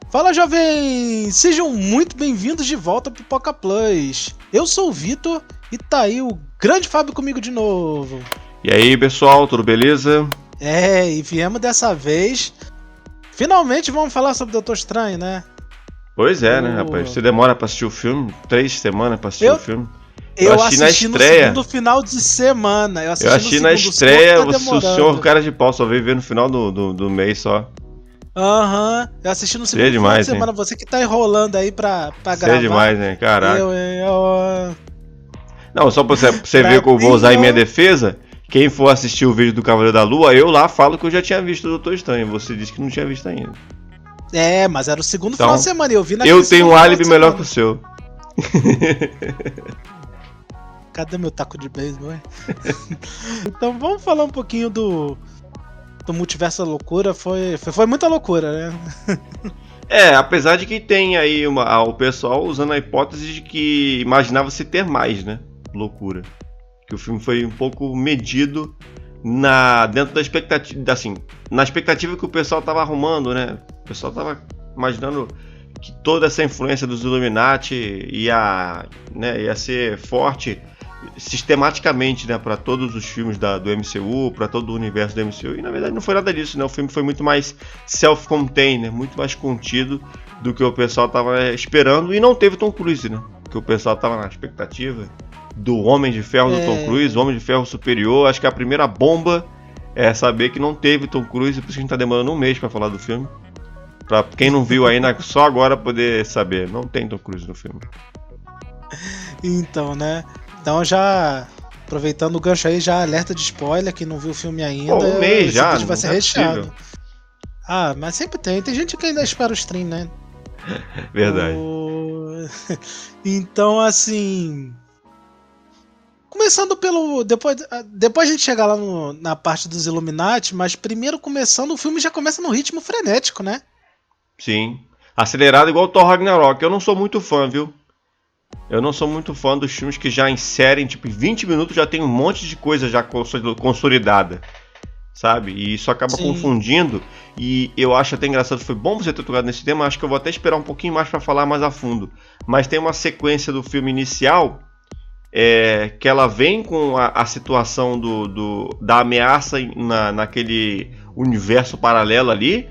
Fala, jovens! Sejam muito bem-vindos de volta ao Pipoca Plus. Eu sou o Vitor e tá aí o grande Fábio comigo de novo. E aí, pessoal, tudo beleza? E viemos dessa vez. Finalmente vamos falar sobre Doutor Estranho, né? Pois é, né, rapaz? Você demora pra assistir o filme? 3 semanas pra assistir o filme? Eu assisti na estreia. No segundo final de semana. Eu assisti na estreia, o senhor cara de pau só veio ver no final do mês só. Aham, eu assisti no segundo final de semana. Hein? Você que tá enrolando aí pra gravar. É demais, né? Caraca. Não, só pra você ver que eu vou usar em minha defesa. Quem for assistir o vídeo do Cavaleiro da Lua, eu lá falo que eu já tinha visto o Doutor Estranho. Você disse que não tinha visto ainda. Mas era o segundo final de semana e eu vi na Eu tenho um álibi melhor que o seu. Cadê meu taco de beisebol? Então vamos falar um pouquinho do Multiverso da Loucura. Foi muita loucura, né? Apesar de que tem aí o pessoal usando a hipótese de que imaginava-se ter mais, né? Loucura. Que o filme foi um pouco medido dentro da expectativa, assim, na expectativa que o pessoal estava arrumando, né? O pessoal estava imaginando que toda essa influência dos Illuminati ia ser forte sistematicamente, né, para todos os filmes do MCU, para todo o universo do MCU, e na verdade não foi nada disso, né? O filme foi muito mais self-contained, né? Muito mais contido do que o pessoal estava esperando, e não teve Tom Cruise, né? Porque o pessoal estava na expectativa do Homem de Ferro do Tom Cruise, o Homem de Ferro superior. Acho que a primeira bomba é saber que não teve Tom Cruise, por isso que a gente tá demorando um mês pra falar do filme. Pra quem não viu ainda, só agora poder saber, não tem Tom Cruise no filme. Então, né? Então já, aproveitando o gancho aí, já alerta de spoiler, quem não viu o filme ainda. Um mês já, vídeo vai ser recheado. Mas sempre tem gente que ainda espera o stream, né? Verdade. Então, assim... Começando pelo... Depois a gente chegar lá na parte dos Illuminati, mas primeiro começando, o filme já começa num ritmo frenético, né? Sim. Acelerado igual o Thor Ragnarok. Eu não sou muito fã, viu? Eu não sou muito fã dos filmes que já inserem, tipo, em 20 minutos já tem um monte de coisa já consolidada, sabe? E isso acaba confundindo. E eu acho até engraçado, foi bom você ter tocado nesse tema, acho que eu vou até esperar um pouquinho mais pra falar mais a fundo. Mas tem uma sequência do filme inicial... que ela vem com a situação da ameaça naquele universo paralelo ali,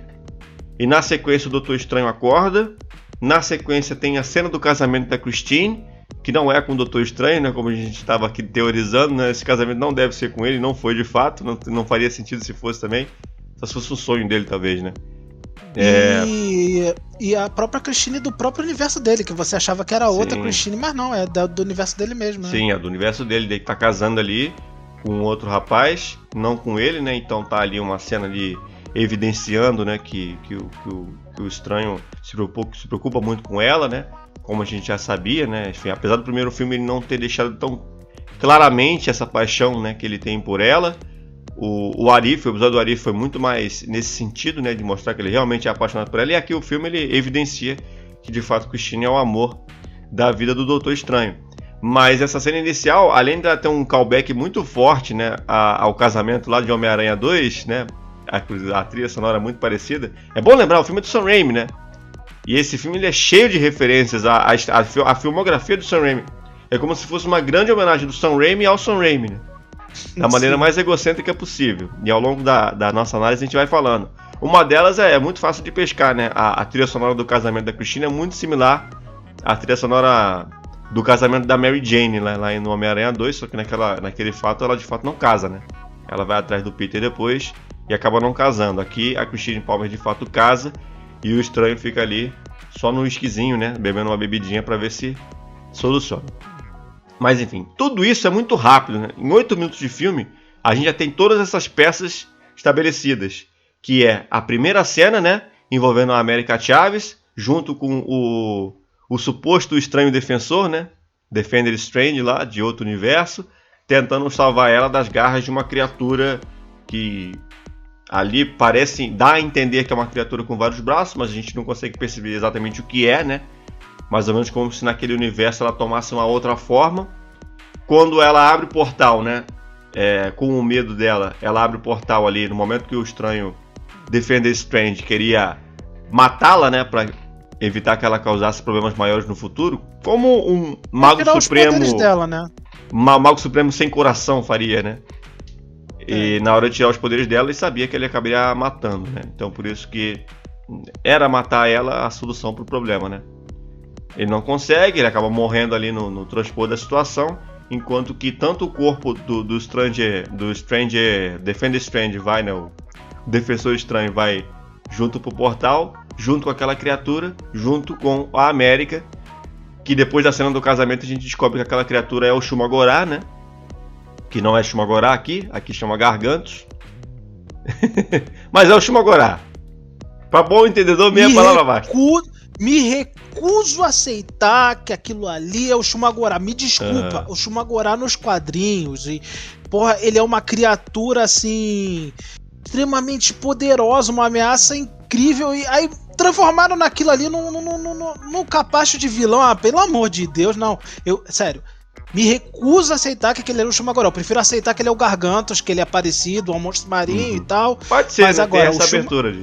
e na sequência o Doutor Estranho acorda, na sequência tem a cena do casamento da Christine, que não é com o Doutor Estranho, né, como a gente estava aqui teorizando, né, esse casamento não deve ser com ele, não foi de fato, não faria sentido se fosse também, só se fosse um sonho dele talvez, né. E a própria Christine do próprio universo dele, que você achava que era outra Christine, mas não, é do universo dele mesmo, né? Sim, é do universo dele, que tá casando ali com outro rapaz, não com ele, né? Então tá ali uma cena ali evidenciando, né, que o Estranho se preocupa muito com ela, né? Como a gente já sabia, né? Enfim, apesar do primeiro filme ele não ter deixado tão claramente essa paixão, né, que ele tem por ela. O Arif, o episódio do Arif foi muito mais nesse sentido, né, de mostrar que ele realmente é apaixonado por ela, e aqui o filme ele evidencia que de fato Christine é o amor da vida do Doutor Estranho. Mas essa cena inicial, além de ela ter um callback muito forte, né, ao casamento lá de Homem-Aranha 2, né, a trilha sonora muito parecida, é bom lembrar, o filme é do Sam Raimi, né, e esse filme ele é cheio de referências, a filmografia do Sam Raimi é como se fosse uma grande homenagem do Sam Raimi ao Sam Raimi, né? Da maneira mais egocêntrica possível. E ao longo da nossa análise a gente vai falando. Uma delas é muito fácil de pescar, né? A trilha sonora do casamento da Christine é muito similar à trilha sonora do casamento da Mary Jane lá no Homem-Aranha 2, só que naquele fato ela de fato não casa, né? Ela vai atrás do Peter depois e acaba não casando. Aqui a Christine Palmer de fato casa e o Estranho fica ali só no esquisinho, né? Bebendo uma bebidinha pra ver se soluciona. Mas enfim, tudo isso é muito rápido, né? Em 8 minutos de filme, a gente já tem todas essas peças estabelecidas. Que é a primeira cena, né? Envolvendo a América Chaves, junto com o suposto estranho defensor, né? Defender Strange lá, de outro universo, tentando salvar ela das garras de uma criatura que ali parece dar a entender que é uma criatura com vários braços, mas a gente não consegue perceber exatamente o que é, né? Mais ou menos como se naquele universo ela tomasse uma outra forma. Quando ela abre o portal, né? Com o medo dela, ela abre o portal ali no momento que o Estranho Defender Strange queria matá-la, né? evitar que ela causasse problemas maiores no futuro, como um Mago Tirar os Supremo, poderes dela, né? Mago Supremo sem coração faria, né? E na hora de tirar os poderes dela, ele sabia que ele acabaria matando, né? Então por isso que era matar ela a solução pro problema, né? Ele não consegue, ele acaba morrendo ali no transpor da situação, enquanto que tanto o corpo do Defender Strange vai, né? O Defensor Estranho vai junto pro portal, junto com aquela criatura, junto com a América, que depois da cena do casamento a gente descobre que aquela criatura é o Shumagorá, né? Que não é Shumagorá aqui chama Gargantos. Mas é o Shumagorá. Pra bom entendedor, meia palavra basta. Me recuso a aceitar que aquilo ali é o Shumagorá. Me desculpa, o Shumagorá nos quadrinhos. E, porra, ele é uma criatura assim extremamente poderosa, uma ameaça incrível. E aí transformaram naquilo ali num capacho de vilão. Ah, pelo amor de Deus, não. Sério. Me recuso a aceitar que aquele era o Shumagorá. Eu prefiro aceitar que ele é o Gargantos, que ele é parecido, um monstro marinho e tal. Pode ser, mas agora tem essa abertura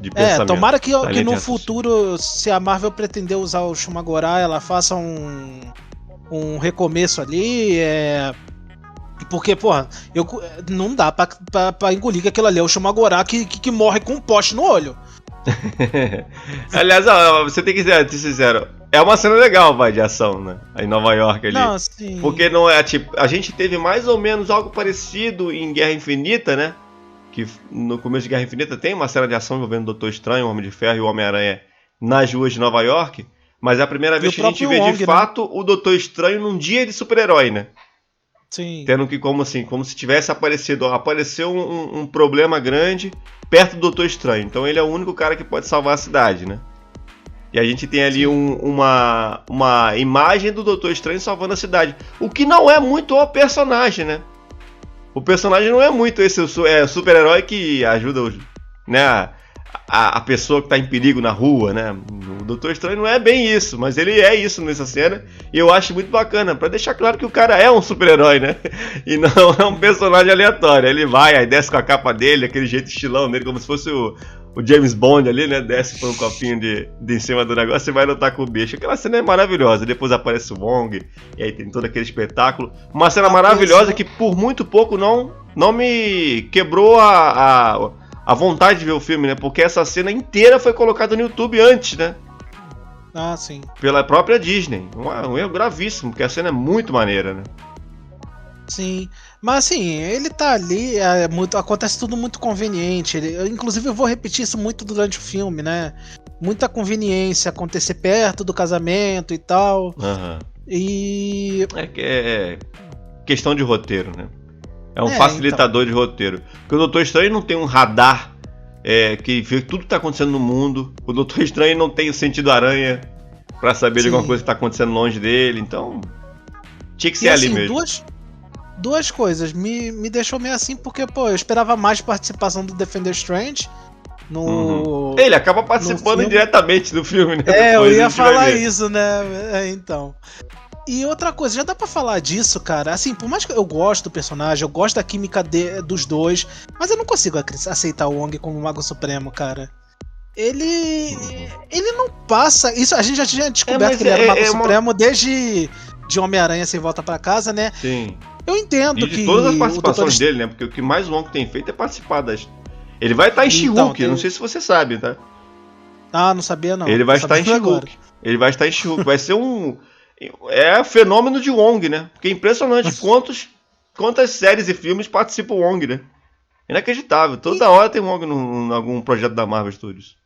de pensamento. Tomara que no futuro, se a Marvel pretender usar o Shumagorá, ela faça um recomeço ali. Porque, porra, não dá pra engolir que aquilo ali é o Shumagorá que morre com um poste no olho. Aliás, você tem que ser sincero. É uma cena legal, de ação, né? Aí em Nova York ali. Não, sim. Porque não é tipo. A gente teve mais ou menos algo parecido em Guerra Infinita, né? Que no começo de Guerra Infinita tem uma cena de ação envolvendo o Doutor Estranho, o Homem de Ferro e o Homem-Aranha nas ruas de Nova York. Mas é a primeira vez que a gente vê de fato o Doutor Estranho num dia de super-herói, né? Sim. Tendo que, como se tivesse aparecido. Apareceu um problema grande perto do Doutor Estranho. Então ele é o único cara que pode salvar a cidade, né? E a gente tem ali uma imagem do Doutor Estranho salvando a cidade. O que não é muito o personagem, né? O personagem não é muito esse super-herói que ajuda a pessoa que está em perigo na rua, né? O Doutor Estranho não é bem isso, mas ele é isso nessa cena. E eu acho muito bacana, para deixar claro que o cara é um super-herói, né? E não é um personagem aleatório. Ele vai, aí desce com a capa dele, aquele jeito estilão dele, como se fosse o James Bond ali, né? Desce por um copinho de em cima do negócio e vai lutar com o bicho. Aquela cena é maravilhosa. Depois aparece o Wong, e aí tem todo aquele espetáculo. Uma cena maravilhosa que por muito pouco não me quebrou a vontade de ver o filme, né? Porque essa cena inteira foi colocada no YouTube antes, né? Ah, sim. Pela própria Disney. Um erro gravíssimo, porque a cena é muito maneira, né? Sim, mas assim, ele tá ali, acontece tudo muito conveniente. Inclusive eu vou repetir isso muito durante o filme, né? Muita conveniência acontecer perto do casamento e tal. Uhum. E... É questão de roteiro, né? É um facilitador de roteiro. Porque o Doutor Estranho não tem um radar que vê tudo que tá acontecendo no mundo. O Doutor Estranho não tem o sentido aranha pra saber de alguma coisa que tá acontecendo longe dele. Então, tinha que ser ali assim, mesmo. Duas coisas. Me deixou meio assim porque, pô, eu esperava mais participação do Defender Strange no... Ele acaba participando indiretamente do filme, né? Eu ia falar isso, né? Então... E outra coisa, já dá pra falar disso, cara. Assim, por mais que eu goste do personagem, eu gosto da química dos dois, mas eu não consigo aceitar o Wong como Mago Supremo, cara. Ele não passa... Isso a gente já tinha descoberto que ele era o Mago Supremo desde de Homem-Aranha Sem Volta Pra Casa, né? Sim. Eu entendo que todas as participações dele, né? Porque o que mais o Wong tem feito é participar das... Ele vai estar em She-Hulk, não sei se você sabe, tá? Ah, não sabia não. Ele vai estar em She-Hulk. Ele vai estar em She-Hulk. Vai ser fenômeno de Wong, né? Porque é impressionante quantas séries e filmes participa o Wong, né? Inacreditável. Toda hora tem Wong em algum projeto da Marvel Studios.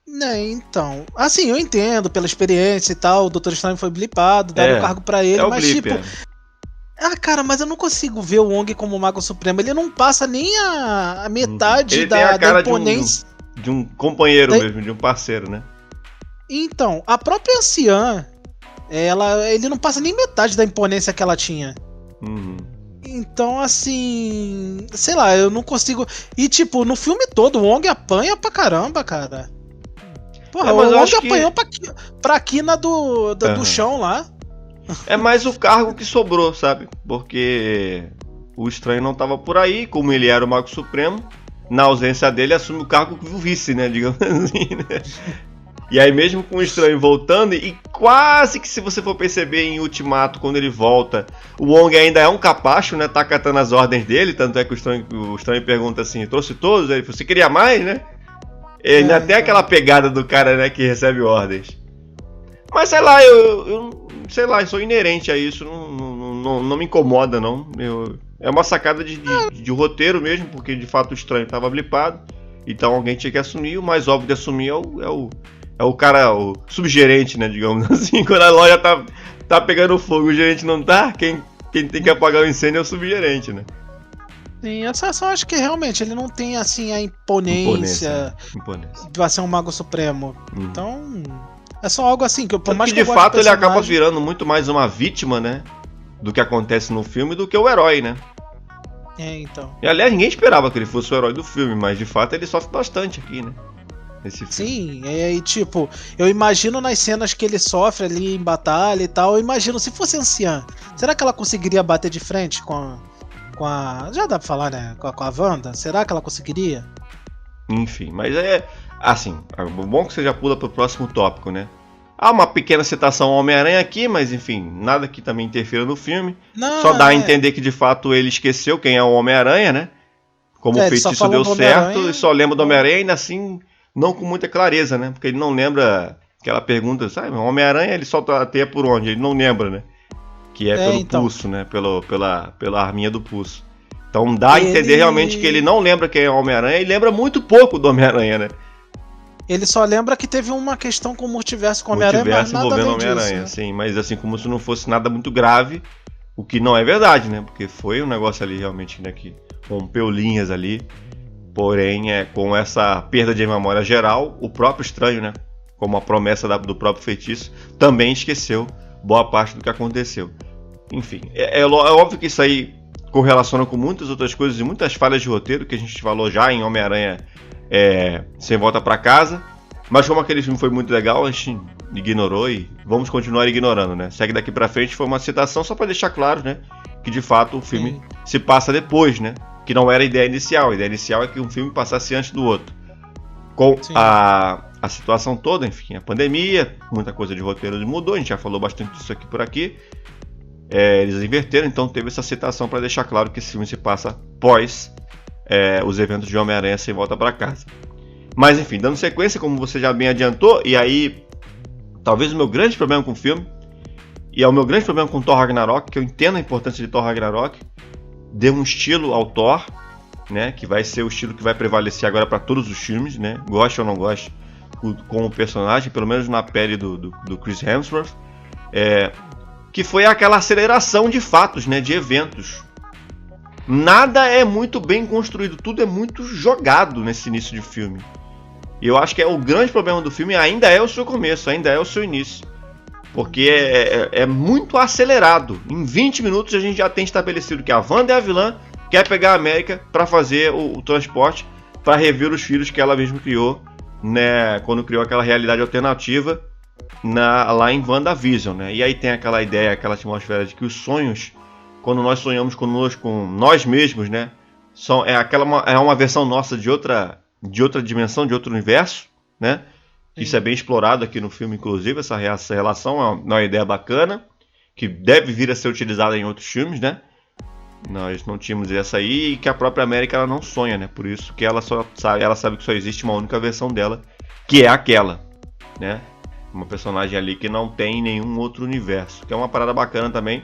Então, assim, eu entendo pela experiência e tal, o Doutor Estranho foi blipado, deram o cargo pra ele, mas blip, cara, mas eu não consigo ver o Wong como o Mago Supremo. Ele não passa nem a metade ele tem a cara imponência de um companheiro mesmo, de um parceiro, né? Então, a própria anciã, ele não passa nem metade da imponência que ela tinha. Então, assim, sei lá, eu não consigo... E, tipo, no filme todo, o Wong apanha pra caramba, cara. Porra, o Wong apanhou pra quina do chão lá. É mais o cargo que sobrou, sabe? Porque o Estranho não tava por aí, como ele era o Mago Supremo, na ausência dele, assume o cargo do vice, né? Digamos assim, né? E aí mesmo com o estranho voltando, e quase que se você for perceber em Ultimato, quando ele volta, o Wong ainda é um capacho, né? Tá acatando as ordens dele, tanto é que o estranho pergunta assim, trouxe todos? Aí você queria mais, né? E ainda tem aquela pegada do cara, né, que recebe ordens. Mas sei lá, eu sei lá, eu sou inerente a isso, não me incomoda, não. É uma sacada de roteiro mesmo, porque de fato o estranho estava blipado, então alguém tinha que assumir. O mais óbvio de assumir é o cara, o subgerente, né, digamos assim. Quando a loja tá pegando fogo, o gerente não tá, quem tem que apagar o incêndio é o subgerente, né? Sim, eu só acho que realmente ele não tem assim a imponência. De ser um mago supremo. Então, é só algo assim que por mais que de fato ele acaba virando muito mais uma vítima, né, do que acontece no filme do que o herói, né? Então. E aliás, ninguém esperava que ele fosse o herói do filme, mas de fato ele sofre bastante aqui, né? Nesse filme. Sim, e tipo, eu imagino nas cenas que ele sofre ali em batalha e tal, eu imagino se fosse anciã, será que ela conseguiria bater de frente com a já dá pra falar, né? Com a Wanda? Será que ela conseguiria? Enfim, mas é assim, bom que você já pula pro próximo tópico, né? Há uma pequena citação ao Homem-Aranha aqui, mas enfim, nada que também interfira no filme. Só dá a entender que de fato ele esqueceu quem é o Homem-Aranha, né? Como o feitiço deu certo, e só lembra do Homem-Aranha, ainda assim, não com muita clareza, né? Porque ele não lembra aquela pergunta, sabe? O Homem-Aranha ele solta a teia por onde? Ele não lembra, né? Que é pelo pulso, né? Pela arminha do pulso. Então dá a entender realmente que ele não lembra quem é o Homem-Aranha e lembra muito pouco do Homem-Aranha, né? Ele só lembra que teve uma questão com o multiverso com o Homem-Aranha, mas nada envolvendo além Homem-Aranha, disso, né? Sim, mas assim, como se não fosse nada muito grave, o que não é verdade, né? Porque foi um negócio ali realmente, né, que rompeu linhas ali, porém, com essa perda de memória geral, o próprio estranho, né, como a promessa do próprio feitiço, também esqueceu boa parte do que aconteceu. Enfim, é óbvio que isso aí correlaciona com muitas outras coisas e muitas falhas de roteiro que a gente falou já em Homem-Aranha Sem Volta Pra Casa, mas como aquele filme foi muito legal, a gente ignorou e vamos continuar ignorando, né? Segue daqui pra frente, foi uma citação só pra deixar claro, né, que de fato o filme se passa depois, né, que não era a ideia inicial. A ideia inicial é que um filme passasse antes do outro. Com a situação toda, enfim, a pandemia, muita coisa de roteiro mudou, a gente já falou bastante disso aqui por aqui. Eles inverteram, então teve essa citação para deixar claro que esse filme se passa pós os eventos de Homem-Aranha Sem Volta Pra Casa. Mas enfim, dando sequência, como você já bem adiantou, e aí talvez o meu grande problema com o filme, e é o meu grande problema com Thor Ragnarok, que eu entendo a importância de Thor Ragnarok, deu um estilo ao Thor, né, que vai ser o estilo que vai prevalecer agora para todos os filmes, né, goste ou não goste, com o personagem, pelo menos na pele do Chris Hemsworth, que foi aquela aceleração de fatos, né, de eventos. Nada é muito bem construído, tudo é muito jogado nesse início de filme. E eu acho que o grande problema do filme ainda é o seu começo, ainda é o seu início. Porque é muito acelerado. Em 20 minutos a gente já tem estabelecido que a Wanda é a vilã, quer pegar a América para fazer o transporte, para rever os filhos que ela mesma criou, né, quando criou aquela realidade alternativa lá em WandaVision, né? E aí tem aquela ideia, aquela atmosfera de que os sonhos, quando nós sonhamos com nós mesmos, né, é uma versão nossa de outra dimensão, de outro universo, né? Isso é bem explorado aqui no filme, inclusive, essa relação é uma ideia bacana, que deve vir a ser utilizada em outros filmes, né? Nós não tínhamos essa aí, e que a própria América ela não sonha, né? Por isso que ela sabe que só existe uma única versão dela, que é aquela, né? Uma personagem ali que não tem nenhum outro universo, que é uma parada bacana também.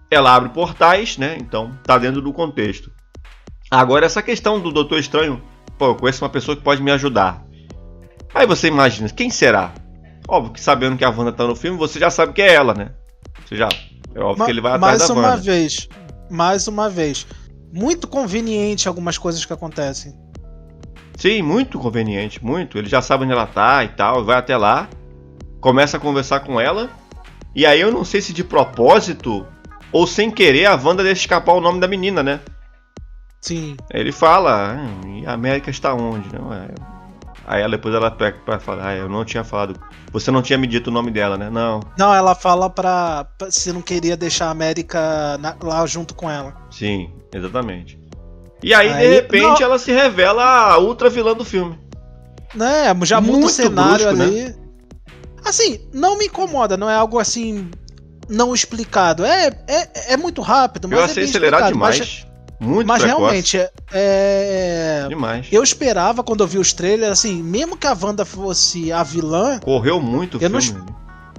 Ela abre portais, né? Então tá dentro do contexto. Agora essa questão do Doutor Estranho, pô, eu conheço uma pessoa que pode me ajudar. Aí você imagina, quem será? Óbvio que sabendo que a Wanda tá no filme, você já sabe que é ela, né? É óbvio que ele vai atrás da Wanda. Mais uma vez, muito conveniente algumas coisas que acontecem. Sim, muito conveniente, muito. Ele já sabe onde ela tá e tal, vai até lá, começa a conversar com ela, e aí eu não sei se de propósito ou sem querer a Wanda deixa escapar o nome da menina, né? Sim. Ele fala, e a América está onde? Aí depois ela pega pra falar, eu não tinha falado, você não tinha me dito o nome dela, né? Não, ela fala se não queria deixar a América lá junto com ela. Sim, exatamente. E aí de repente ela se revela a ultra vilã do filme. Né, já muda o cenário brusco, ali. Né? Assim, não me incomoda, não é algo assim não explicado. É muito rápido, mas eu achei acelerado demais. Muito mas precoce. realmente, Demais. eu esperava, quando eu vi os trailers, assim, mesmo que a Wanda fosse a vilã... Correu muito o filme.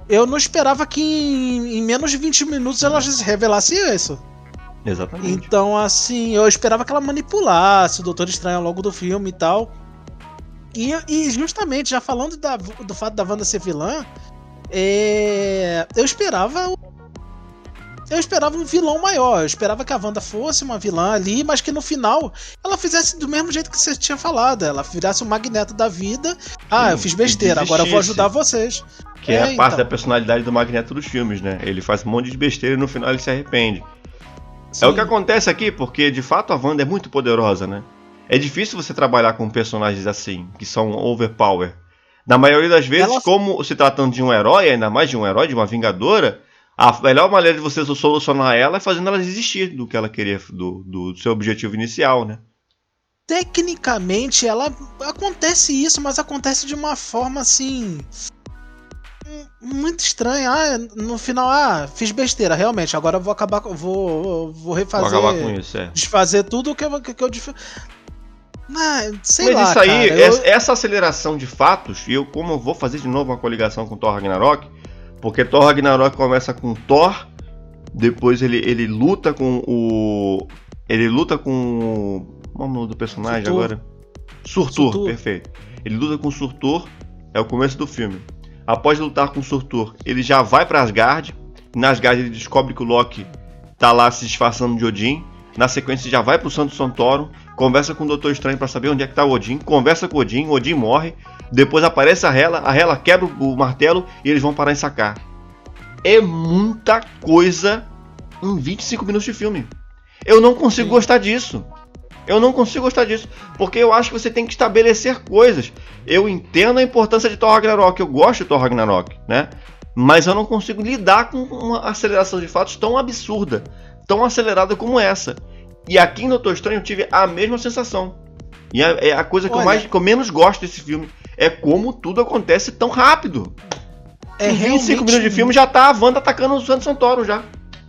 Eu não esperava que em menos de 20 minutos ela revelasse isso. Exatamente. Então, assim, eu esperava que ela manipulasse o Doutor Estranho ao longo do filme e tal. E justamente, já falando do fato da Wanda ser vilã, eu esperava um vilão maior. Eu esperava que a Wanda fosse uma vilã ali, mas que no final ela fizesse do mesmo jeito que você tinha falado. Ela virasse o Magneto da vida. Eu fiz besteira, agora eu vou ajudar vocês. Que é a parte da personalidade do Magneto dos filmes, né? Ele faz um monte de besteira e no final ele se arrepende. Sim. É o que acontece aqui, porque de fato a Wanda é muito poderosa, né? É difícil você trabalhar com personagens assim, que são overpower. Na maioria das vezes, como se tratando de um herói, ainda mais de um herói, de uma vingadora, a melhor maneira de você solucionar ela é fazendo ela desistir do que ela queria, do seu objetivo inicial, né? Tecnicamente, acontece isso, mas acontece de uma forma assim... muito estranha. No final, fiz besteira, realmente. Agora eu vou acabar, vou refazer. Vou acabar com isso, desfazer tudo que eu sei mas lá, isso aí, cara, essa aceleração de fatos, e como eu vou fazer de novo uma coligação com Thor Ragnarok, porque Thor Ragnarok começa com Thor, depois ele luta com o... Qual é o nome do personagem agora? Surtur, perfeito. Ele luta com o Surtur, é o começo do filme. Após lutar com o Surtur, ele já vai para Asgard. Na Asgard ele descobre que o Loki tá lá se disfarçando de Odin. Na sequência já vai pro Santo Santoro, conversa com o Doutor Estranho para saber onde é que tá o Odin, conversa com o Odin morre, depois aparece a Hela quebra o martelo e eles vão parar em Sakaar. É muita coisa em 25 minutos de filme. Eu não consigo gostar disso. Porque eu acho que você tem que estabelecer coisas. Eu entendo a importância de Thor Ragnarok, eu gosto de Thor Ragnarok, né? Mas eu não consigo lidar com uma aceleração de fatos tão absurda, tão acelerada como essa. E aqui em Doutor Estranho eu tive a mesma sensação. E é a coisa que eu menos gosto desse filme. É como tudo acontece tão rápido. Em 25 minutos de filme já tá a Wanda atacando o Santo Santoro já.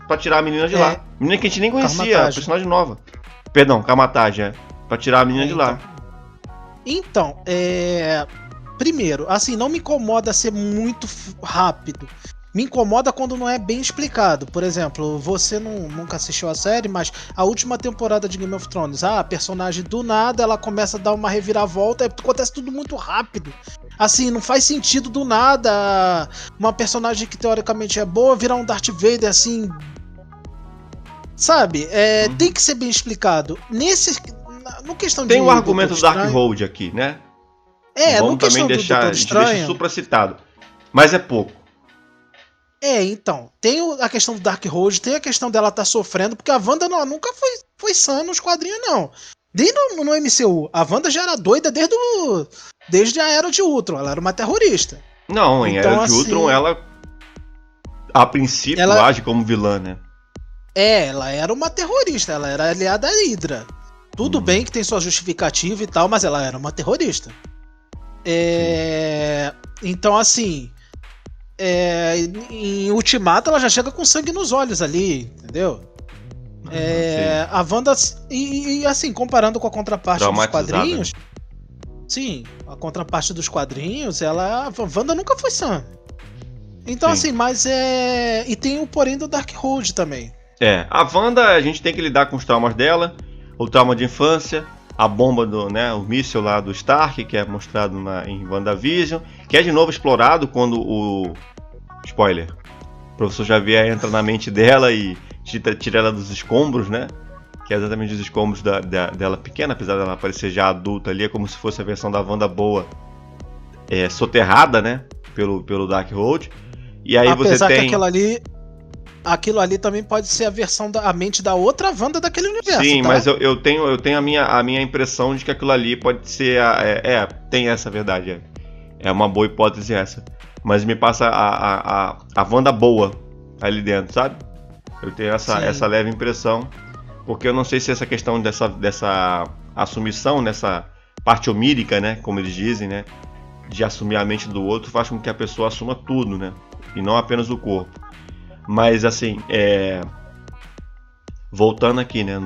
Pra tirar a menina de lá. Menina que a gente nem conhecia, a personagem nova. Perdão, Kamar-Taj, pra tirar a menina de lá. Então, primeiro, assim, não me incomoda ser muito rápido. Me incomoda quando não é bem explicado. Por exemplo, você nunca assistiu a série, mas a última temporada de Game of Thrones, a personagem do nada, ela começa a dar uma reviravolta, acontece tudo muito rápido. Assim, não faz sentido do nada uma personagem que teoricamente é boa virar um Darth Vader, assim... Sabe? Tem que ser bem explicado. No questão tem o argumento do Darkhold aqui, né? Vamos no questão também deixar supracitado. Mas é pouco. Então, tem a questão do Darkhold, tem a questão dela estar sofrendo, porque a Wanda nunca foi sã nos quadrinhos, não. Desde no MCU, a Wanda já era doida desde a Era de Ultron, ela era uma terrorista. Não, em Era de Ultron ela, a princípio, age como vilã, né? Ela era uma terrorista, ela era aliada à Hydra. Tudo bem que tem sua justificativa e tal, mas ela era uma terrorista. Então, assim... em Ultimato ela já chega com sangue nos olhos ali, entendeu? A Wanda, e assim, comparando com a contraparte dos quadrinhos, sim, a contraparte dos quadrinhos, a Wanda nunca foi sã. Então, assim, mas e tem o porém do Darkhold também. A Wanda, a gente tem que lidar com os traumas dela, o trauma de infância, a bomba o míssil lá do Stark, que é mostrado em WandaVision, que é de novo explorado quando o professor Xavier entra na mente dela e tira ela dos escombros, né? Que é exatamente os escombros dela pequena, apesar dela parecer já adulta ali, é como se fosse a versão da Wanda boa, soterrada, né? Pelo Darkhold. E aí apesar você tem... que aquilo ali também pode ser a mente da outra Wanda daquele universo. Sim, tá? mas eu tenho a minha impressão de que aquilo ali pode ser... tem essa verdade. É uma boa hipótese essa. Mas me passa a Wanda boa ali dentro, sabe? Eu tenho essa leve impressão. Porque eu não sei se essa questão dessa assumição, nessa parte omírica, né? Como eles dizem, né? de assumir a mente do outro faz com que a pessoa assuma tudo, né? E não apenas o corpo. Mas assim, voltando aqui, né,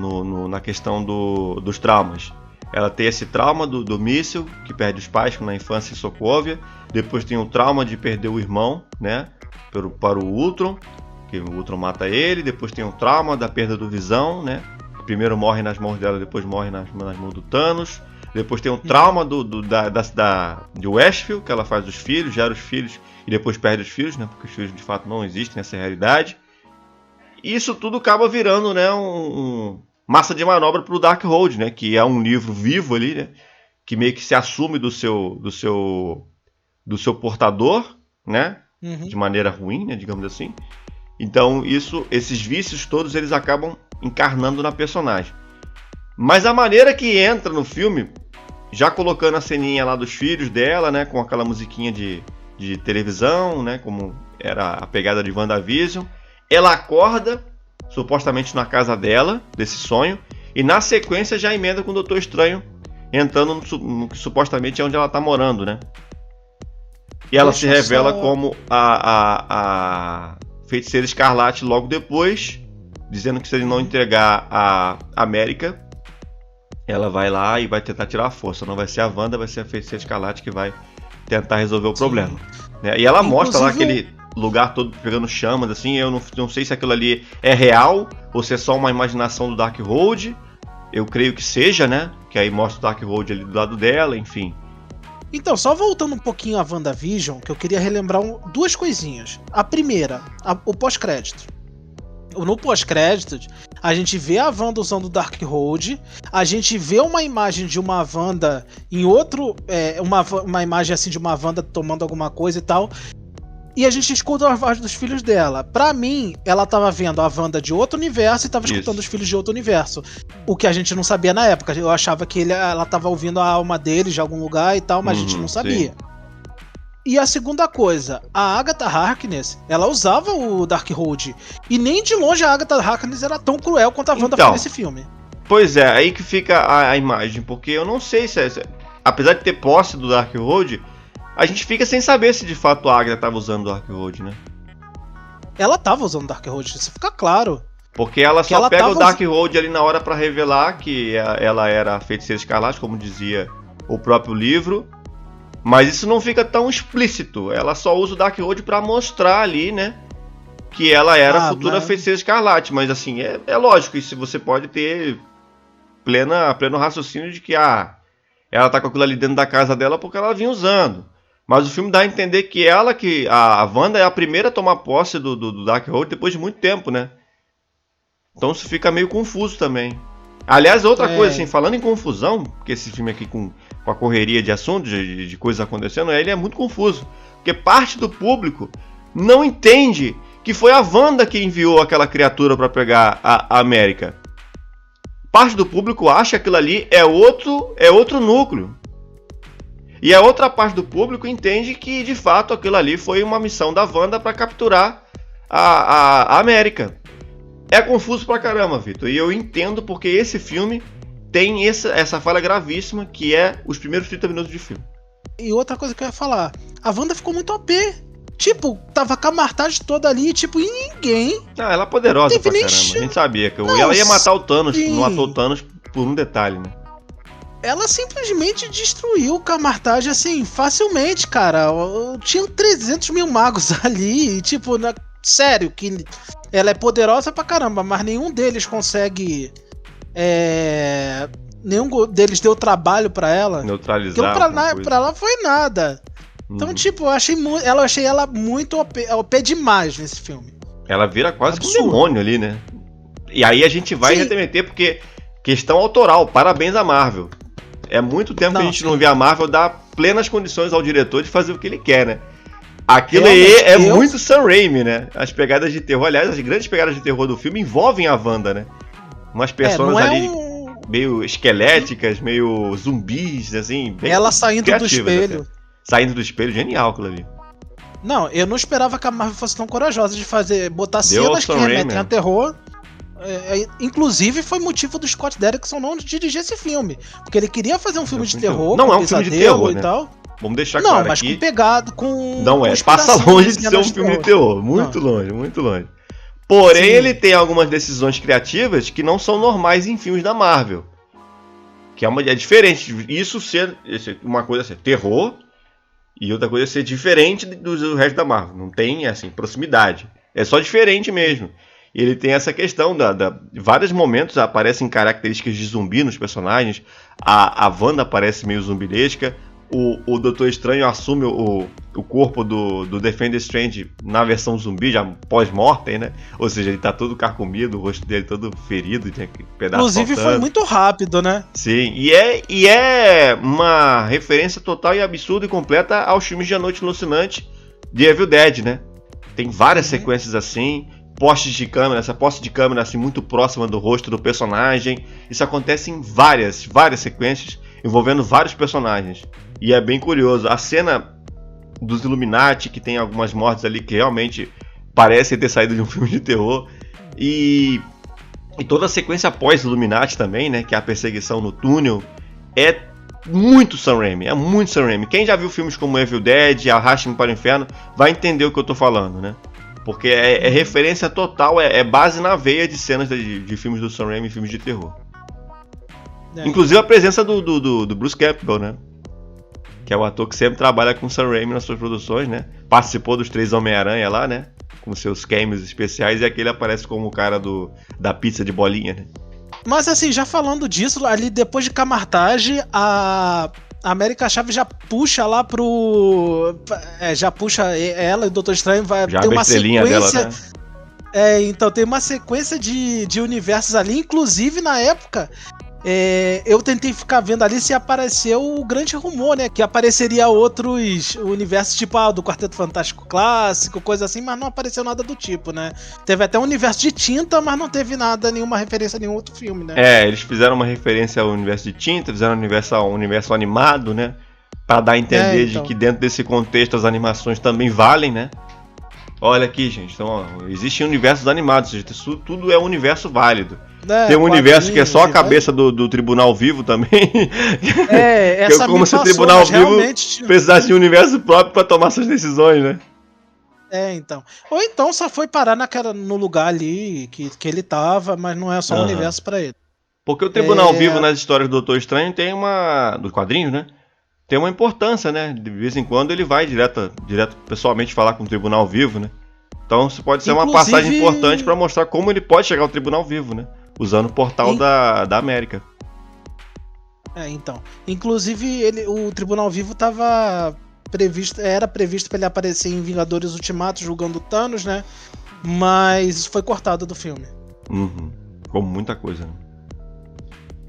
na questão dos traumas. Ela tem esse trauma do míssil, que perde os pais na infância em Sokovia. Depois tem o trauma de perder o irmão, né, para o Ultron, que o Ultron mata ele. Depois tem o trauma da perda do Visão, né? Primeiro morre nas mãos dela, depois morre nas mãos do Thanos. Depois tem o trauma de Westview, que ela faz os filhos, gera os filhos e depois perde os filhos, né? Porque os filhos de fato não existem nessa realidade. E isso tudo acaba virando, né, massa de manobra para o Darkhold, né? Que é um livro vivo ali, né? Que meio que se assume do seu portador, né? De maneira ruim, né? Digamos assim. Então esses vícios todos eles acabam encarnando na personagem. Mas a maneira que entra no filme, já colocando a ceninha lá dos filhos dela, né, com aquela musiquinha de televisão, né, como era a pegada de WandaVision, ela acorda, supostamente na casa dela, desse sonho, e na sequência já emenda com o Doutor Estranho, entrando no que supostamente é onde ela está morando, né. E ela se revela como a Feiticeira Escarlate logo depois, dizendo que se ele não entregar a América, ela vai lá e vai tentar tirar a força. Não vai ser a Wanda, vai ser a Feiticeira Escarlate que vai tentar resolver o problema. Né? E ela mostra lá aquele lugar todo pegando chamas, assim. Eu não sei se aquilo ali é real ou se é só uma imaginação do Darkhold. Eu creio que seja, né? Que aí mostra o Darkhold ali do lado dela, enfim. Então, só voltando um pouquinho a WandaVision, que eu queria relembrar duas coisinhas. A primeira, o pós-crédito. No pós-crédito, a gente vê a Wanda usando o Darkhold, a gente vê uma imagem de uma Wanda em outro... uma imagem assim de uma Wanda tomando alguma coisa e tal, e a gente escuta a voz dos filhos dela. Pra mim, ela tava vendo a Wanda de outro universo e tava escutando os filhos de outro universo. O que a gente não sabia na época. Eu achava que ela tava ouvindo a alma deles de algum lugar e tal, mas a gente não sabia. Sim. E a segunda coisa, a Agatha Harkness, ela usava o Darkhold. E nem de longe a Agatha Harkness era tão cruel quanto a Wanda foi nesse filme. Pois é, aí que fica a imagem, porque eu não sei se apesar de ter posse do Darkhold, a gente fica sem saber se de fato a Agatha estava usando o Darkhold, né? Ela estava usando o Darkhold, isso fica claro. Porque ela só pega o Darkhold ali na hora para revelar que ela era a Feiticeira Escarlate, como dizia o próprio livro. Mas isso não fica tão explícito. Ela só usa o Darkhold pra mostrar ali, né, que ela era a futura Feiticeira Escarlate. Mas assim, é lógico, isso você pode ter pleno raciocínio de que ela tá com aquilo ali dentro da casa dela porque ela vinha usando. Mas o filme dá a entender que a Wanda é a primeira a tomar posse do Darkhold depois de muito tempo, né? Então isso fica meio confuso também. Aliás, outra coisa, assim, falando em confusão, porque esse filme aqui com a correria de assuntos, de coisas acontecendo, ele é muito confuso. Porque parte do público não entende que foi a Wanda que enviou aquela criatura para pegar a América. Parte do público acha que aquilo ali é outro núcleo. E a outra parte do público entende que, de fato, aquilo ali foi uma missão da Wanda para capturar a América. É confuso pra caramba, Vitor. E eu entendo porque esse filme tem essa falha gravíssima, que é os primeiros 30 minutos de filme. E outra coisa que eu ia falar, a Wanda ficou muito OP. Tipo, tava com a Martage toda ali, tipo, e ninguém... ela é poderosa pra caramba. A gente sabia que ela ia matar o Thanos, não matou o Thanos por um detalhe, né? Ela simplesmente destruiu o Camartage, assim, facilmente, cara. Tinha 300 mil magos ali, e tipo, sério, que ela é poderosa pra caramba, mas nenhum deles consegue... Nenhum deles deu trabalho pra ela. Neutralizar. Pra ela foi nada. Então, tipo, eu achei ela muito OP demais nesse filme. Ela vira quase um demônio ali, né? E aí a gente vai remeter porque... Questão autoral, parabéns à Marvel. É muito tempo que a gente não vê a Marvel dar plenas condições ao diretor de fazer o que ele quer, né? Aquilo aí é muito Sam Raimi, né? As pegadas de terror, aliás, as grandes pegadas de terror do filme envolvem a Wanda, né? Umas pessoas ali meio esqueléticas, meio zumbis, assim, bem ela saindo do espelho. Até. Saindo do espelho, genial aquilo ali. Não, eu não esperava que a Marvel fosse tão corajosa de botar cenas que remetem a terror. Inclusive foi motivo do Scott Derrickson não dirigir esse filme, porque ele queria fazer um filme de terror, não é um filme de terror, e né? tal. Vamos deixar claro mas aqui. com pegado, com... Não é, passa longe de ser um filme de terror. Muito longe, muito longe. Porém, ele tem algumas decisões criativas que não são normais em filmes da Marvel. Que é diferente. Isso ser uma coisa ser terror e outra coisa ser diferente do resto da Marvel. Não tem, assim, proximidade. É só diferente mesmo. Ele tem essa questão vários momentos aparecem características de zumbi nos personagens. A Wanda aparece meio zumbilesca. O Doutor Estranho assume o corpo do Defender Strange na versão zumbi, já pós-mortem, né? Ou seja, ele tá todo carcomido, o rosto dele todo ferido, tinha pedaço Inclusive faltando. foi muito rápido, né? Sim, e é uma referência total e absurda e completa aos filmes de A Noite Alucinante de Evil Dead, né? Tem várias sequências assim, essa poste de câmera assim muito próxima do rosto do personagem. Isso acontece em várias sequências envolvendo vários personagens. E é bem curioso. A cena dos Illuminati, que tem algumas mortes ali que realmente parecem ter saído de um filme de terror. E toda a sequência pós-Illuminati também, né? Que é a perseguição no túnel. É muito Sam Raimi. É muito Sam Raimi. Quem já viu filmes como Evil Dead, Arraste-me para o Inferno, vai entender o que eu tô falando, né? Porque é referência total, é base na veia de cenas de filmes do Sam Raimi, filmes de terror. Inclusive a presença do Bruce Campbell, né? Que é o ator que sempre trabalha com o Sam Raimi nas suas produções, né? Participou dos 3 Homem-Aranha lá, né? Com seus cameos especiais, e aqui ele aparece como o cara da pizza de bolinha, né? Mas assim, já falando disso, ali depois de Camartage, a América Chave já puxa lá pro... já puxa ela e o Doutor Estranho, vai já ter uma sequência... dela, né? Então tem uma sequência de universos ali, inclusive na época... eu tentei ficar vendo ali se apareceu o grande rumor, né? Que apareceria outros universos, tipo do Quarteto Fantástico Clássico, coisa assim, mas não apareceu nada do tipo, né? Teve até um universo de tinta, mas não teve nenhuma referência a nenhum outro filme, né? Eles fizeram uma referência ao universo de tinta, fizeram um universo animado, né? Pra dar a entender de que dentro desse contexto as animações também valem, né? Olha aqui, gente, então existem universos animados, isso tudo é um universo válido. Tem um universo que é só a cabeça do Tribunal Vivo também. Essa como se o Tribunal Vivo precisasse de um universo próprio para tomar suas decisões, né? Então. Ou então só foi parar no lugar ali que ele tava, mas não é só um universo para ele. Porque o Tribunal Vivo nas histórias do Doutor Estranho tem dos quadrinhos, né? Tem uma importância, né? De vez em quando ele vai direto pessoalmente falar com o Tribunal Vivo, né? Então isso pode ser uma passagem importante para mostrar como ele pode chegar ao Tribunal Vivo, né? Usando o portal da América. Então. Inclusive, o Tribunal Vivo era previsto para ele aparecer em Vingadores Ultimato julgando Thanos, né? Mas isso foi cortado do filme. Como muita coisa, né?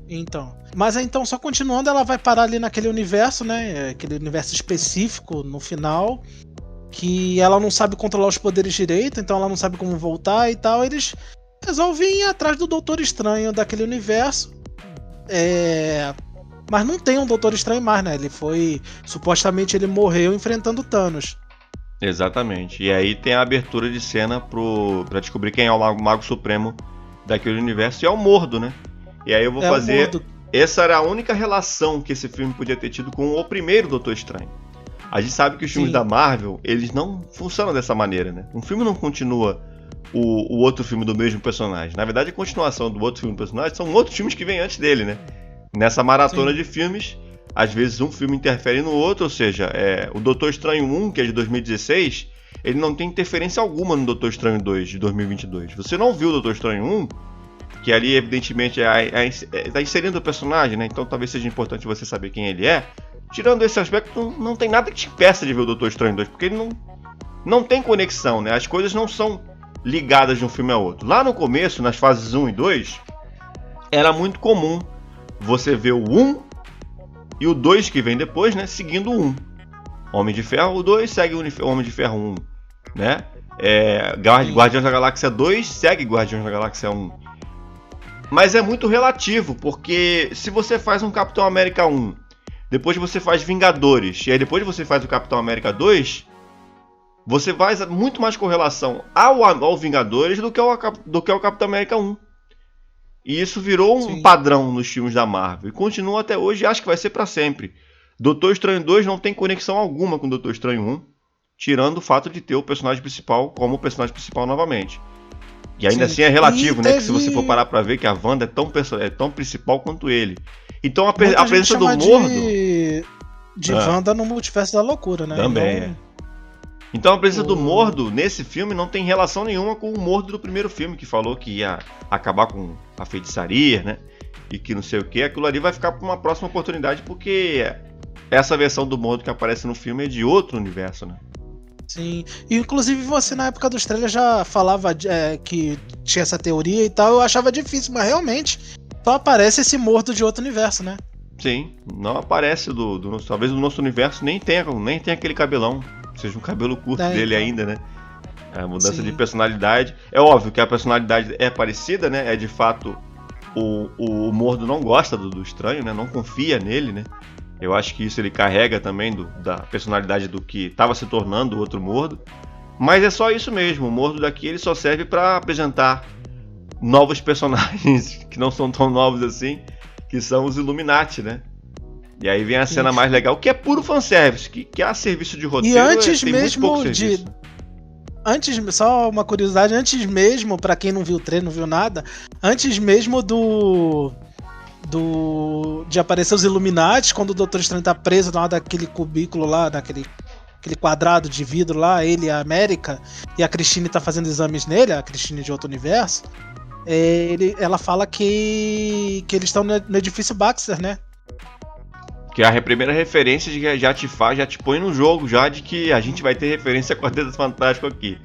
Então. Mas então, só continuando, ela vai parar ali naquele universo, né? Aquele universo específico no final. Que ela não sabe controlar os poderes direito, então ela não sabe como voltar e tal. Eles resolvem ir atrás do Doutor Estranho daquele universo. Mas não tem um Doutor Estranho mais, né? Supostamente ele morreu enfrentando Thanos. Exatamente. E aí tem a abertura de cena pra descobrir quem é o Mago Supremo daquele universo. E é o Mordo, né? E aí eu vou fazer... Essa era a única relação que esse filme podia ter tido com o primeiro Doutor Estranho. A gente sabe que os filmes da Marvel, eles não funcionam dessa maneira, né? Um filme não continua o outro filme do mesmo personagem. Na verdade, a continuação do outro filme do personagem são outros filmes que vêm antes dele, né? Nessa maratona de filmes, às vezes um filme interfere no outro, ou seja, o Doutor Estranho 1, que é de 2016, ele não tem interferência alguma no Doutor Estranho 2, de 2022. Você não viu o Doutor Estranho 1, que ali, evidentemente, está inserindo o personagem, né? Então talvez seja importante você saber quem ele é. Tirando esse aspecto, não tem nada que te impeça de ver o Doutor Estranho 2, porque ele não tem conexão, né? As coisas não são ligadas de um filme a outro. Lá no começo, nas fases 1 e 2, era muito comum você ver o 1 e o 2 que vem depois, né? Seguindo o 1. Homem de Ferro 2 segue o Homem de Ferro 1, né? Guardiões da Galáxia 2 segue Guardiões da Galáxia 1. Mas é muito relativo, porque se você faz um Capitão América 1, depois você faz Vingadores, e aí depois você faz o Capitão América 2, você faz muito mais correlação ao Vingadores do que ao Capitão América 1. E isso virou um padrão nos filmes da Marvel. E continua até hoje e acho que vai ser para sempre. Doutor Estranho 2 não tem conexão alguma com Doutor Estranho 1, tirando o fato de ter o personagem principal como o personagem principal novamente. E ainda assim é relativo, né? Que se você for parar pra ver que a Wanda é tão principal quanto ele. Então a presença do Mordo... De Wanda no Multiverso da Loucura, né? Também, Então a presença do Mordo nesse filme não tem relação nenhuma com o Mordo do primeiro filme, que falou que ia acabar com a feitiçaria, né? E que não sei o que. Aquilo ali vai ficar para uma próxima oportunidade, porque essa versão do Mordo que aparece no filme é de outro universo, né? Sim, e inclusive você na época dos trailers já falava que tinha essa teoria e tal, eu achava difícil, mas realmente só aparece esse Mordo de outro universo, né? Sim, não aparece talvez no nosso universo nem tenha aquele cabelão, seja um cabelo curto dele então. Ainda, né? A mudança de personalidade, é óbvio que a personalidade é parecida, né? É de fato, o Mordo não gosta do Estranho, né? Não confia nele, né? Eu acho que isso ele carrega também da personalidade do que estava se tornando o outro Mordo. Mas é só isso mesmo. O Mordo daqui ele só serve para apresentar novos personagens que não são tão novos assim, que são os Illuminati, né? E aí vem a cena mais legal, que é puro fanservice, que a serviço de roteiro. E antes mesmo só uma curiosidade, antes mesmo, pra quem não viu o trailer, não viu nada, antes mesmo de aparecer os Illuminati, quando o Doutor Estranho tá preso lá daquele cubículo lá, aquele quadrado de vidro lá, ele e a América, e a Christine tá fazendo exames nele, a Christine de outro universo, ela fala que eles estão no edifício Baxter, né? Que é a primeira referência de que já te põe no jogo, já de que a gente vai ter referência a Quarteto Fantástico aqui.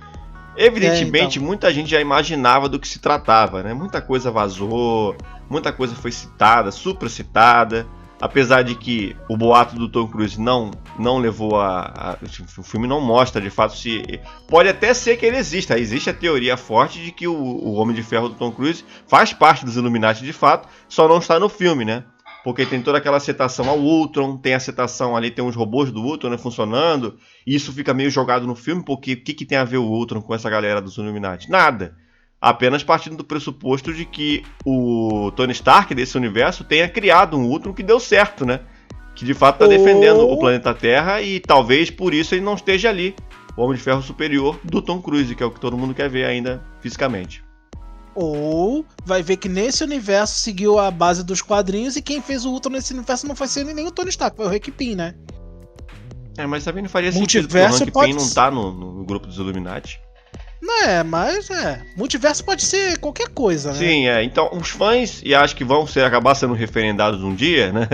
Evidentemente, muita gente já imaginava do que se tratava, né? Muita coisa vazou, muita coisa foi citada, super citada. Apesar de que o boato do Tom Cruise não levou o filme não mostra de fato se... Pode até ser que ele exista. Existe a teoria forte de que o Homem de Ferro do Tom Cruise faz parte dos Illuminati de fato, só não está no filme, né? Porque tem toda aquela citação ao Ultron, tem a citação ali, tem uns robôs do Ultron, né, funcionando, e isso fica meio jogado no filme, porque o que tem a ver o Ultron com essa galera dos Illuminati? Nada. Apenas partindo do pressuposto de que o Tony Stark desse universo tenha criado um Ultron que deu certo, né? Que de fato está defendendo o planeta Terra e talvez por isso ele não esteja ali. O Homem de Ferro superior do Tom Cruise, que é o que todo mundo quer ver ainda fisicamente. Ou vai ver que nesse universo seguiu a base dos quadrinhos e quem fez o Ultron nesse universo não foi ser nem o Tony Stark, foi o Hank Pym, né? Mas também não faria sentido porque o Hank Pym não tá no grupo dos Illuminati. Não mas multiverso pode ser qualquer coisa, né? Sim, então os fãs, e acho que vão acabar sendo referendados um dia, né?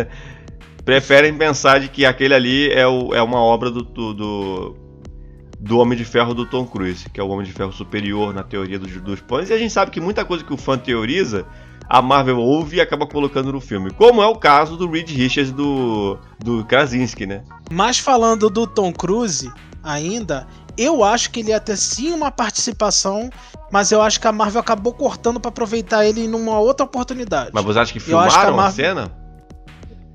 Preferem pensar de que aquele ali é uma obra do Homem de Ferro do Tom Cruise, que é o Homem de Ferro superior na teoria dos fãs, e a gente sabe que muita coisa que o fã teoriza, a Marvel ouve e acaba colocando no filme, como é o caso do Reed Richards do Krasinski, né? Mas falando do Tom Cruise ainda, eu acho que ele ia ter sim uma participação, mas eu acho que a Marvel acabou cortando pra aproveitar ele numa outra oportunidade. Mas você acha que filmaram a cena?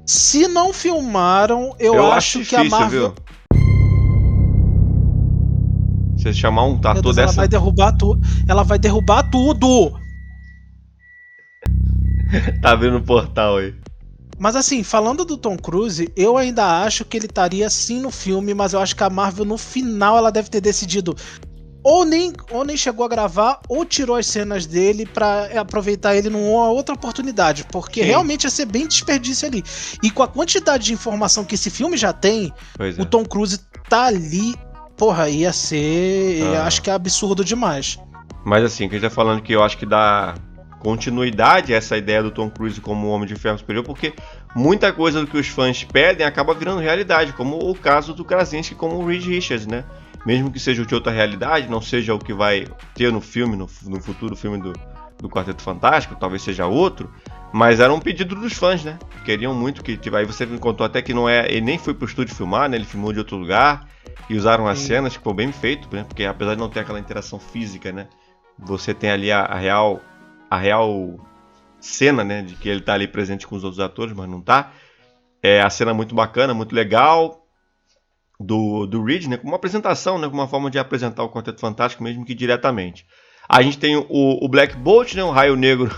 Se não filmaram, eu acho que difícil, a Marvel... Viu? Você chamar um ator dessa... Ela vai derrubar tudo! Tá vendo o portal aí. Mas assim, falando do Tom Cruise, eu ainda acho que ele estaria sim no filme, mas eu acho que a Marvel no final ela deve ter decidido ou nem chegou a gravar ou tirou as cenas dele pra aproveitar ele numa outra oportunidade, porque realmente ia ser bem desperdício ali. E com a quantidade de informação que esse filme já tem, o Tom Cruise tá ali, porra, ia ser, eu acho que é absurdo demais. Mas assim, que a gente tá falando que eu acho que dá continuidade a essa ideia do Tom Cruise como o Homem de Ferro superior, porque muita coisa do que os fãs pedem acaba virando realidade, como o caso do Krasinski como o Reed Richards, né? Mesmo que seja de outra realidade, não seja o que vai ter no filme, no futuro filme do Quarteto Fantástico, talvez seja outro, mas era um pedido dos fãs, né? Queriam muito que... Aí você me contou até que não é... Ele nem foi pro estúdio filmar, né? Ele filmou de outro lugar e usaram as cenas, que foi bem feito, né? Porque apesar de não ter aquela interação física, né? Você tem ali a real cena, né, de que ele tá ali presente com os outros atores, mas não tá. É a cena muito bacana, muito legal do Reed, né, como uma apresentação, né, como uma forma de apresentar o Quarteto Fantástico, mesmo que diretamente. A gente tem o Black Bolt, né, o Raio Negro,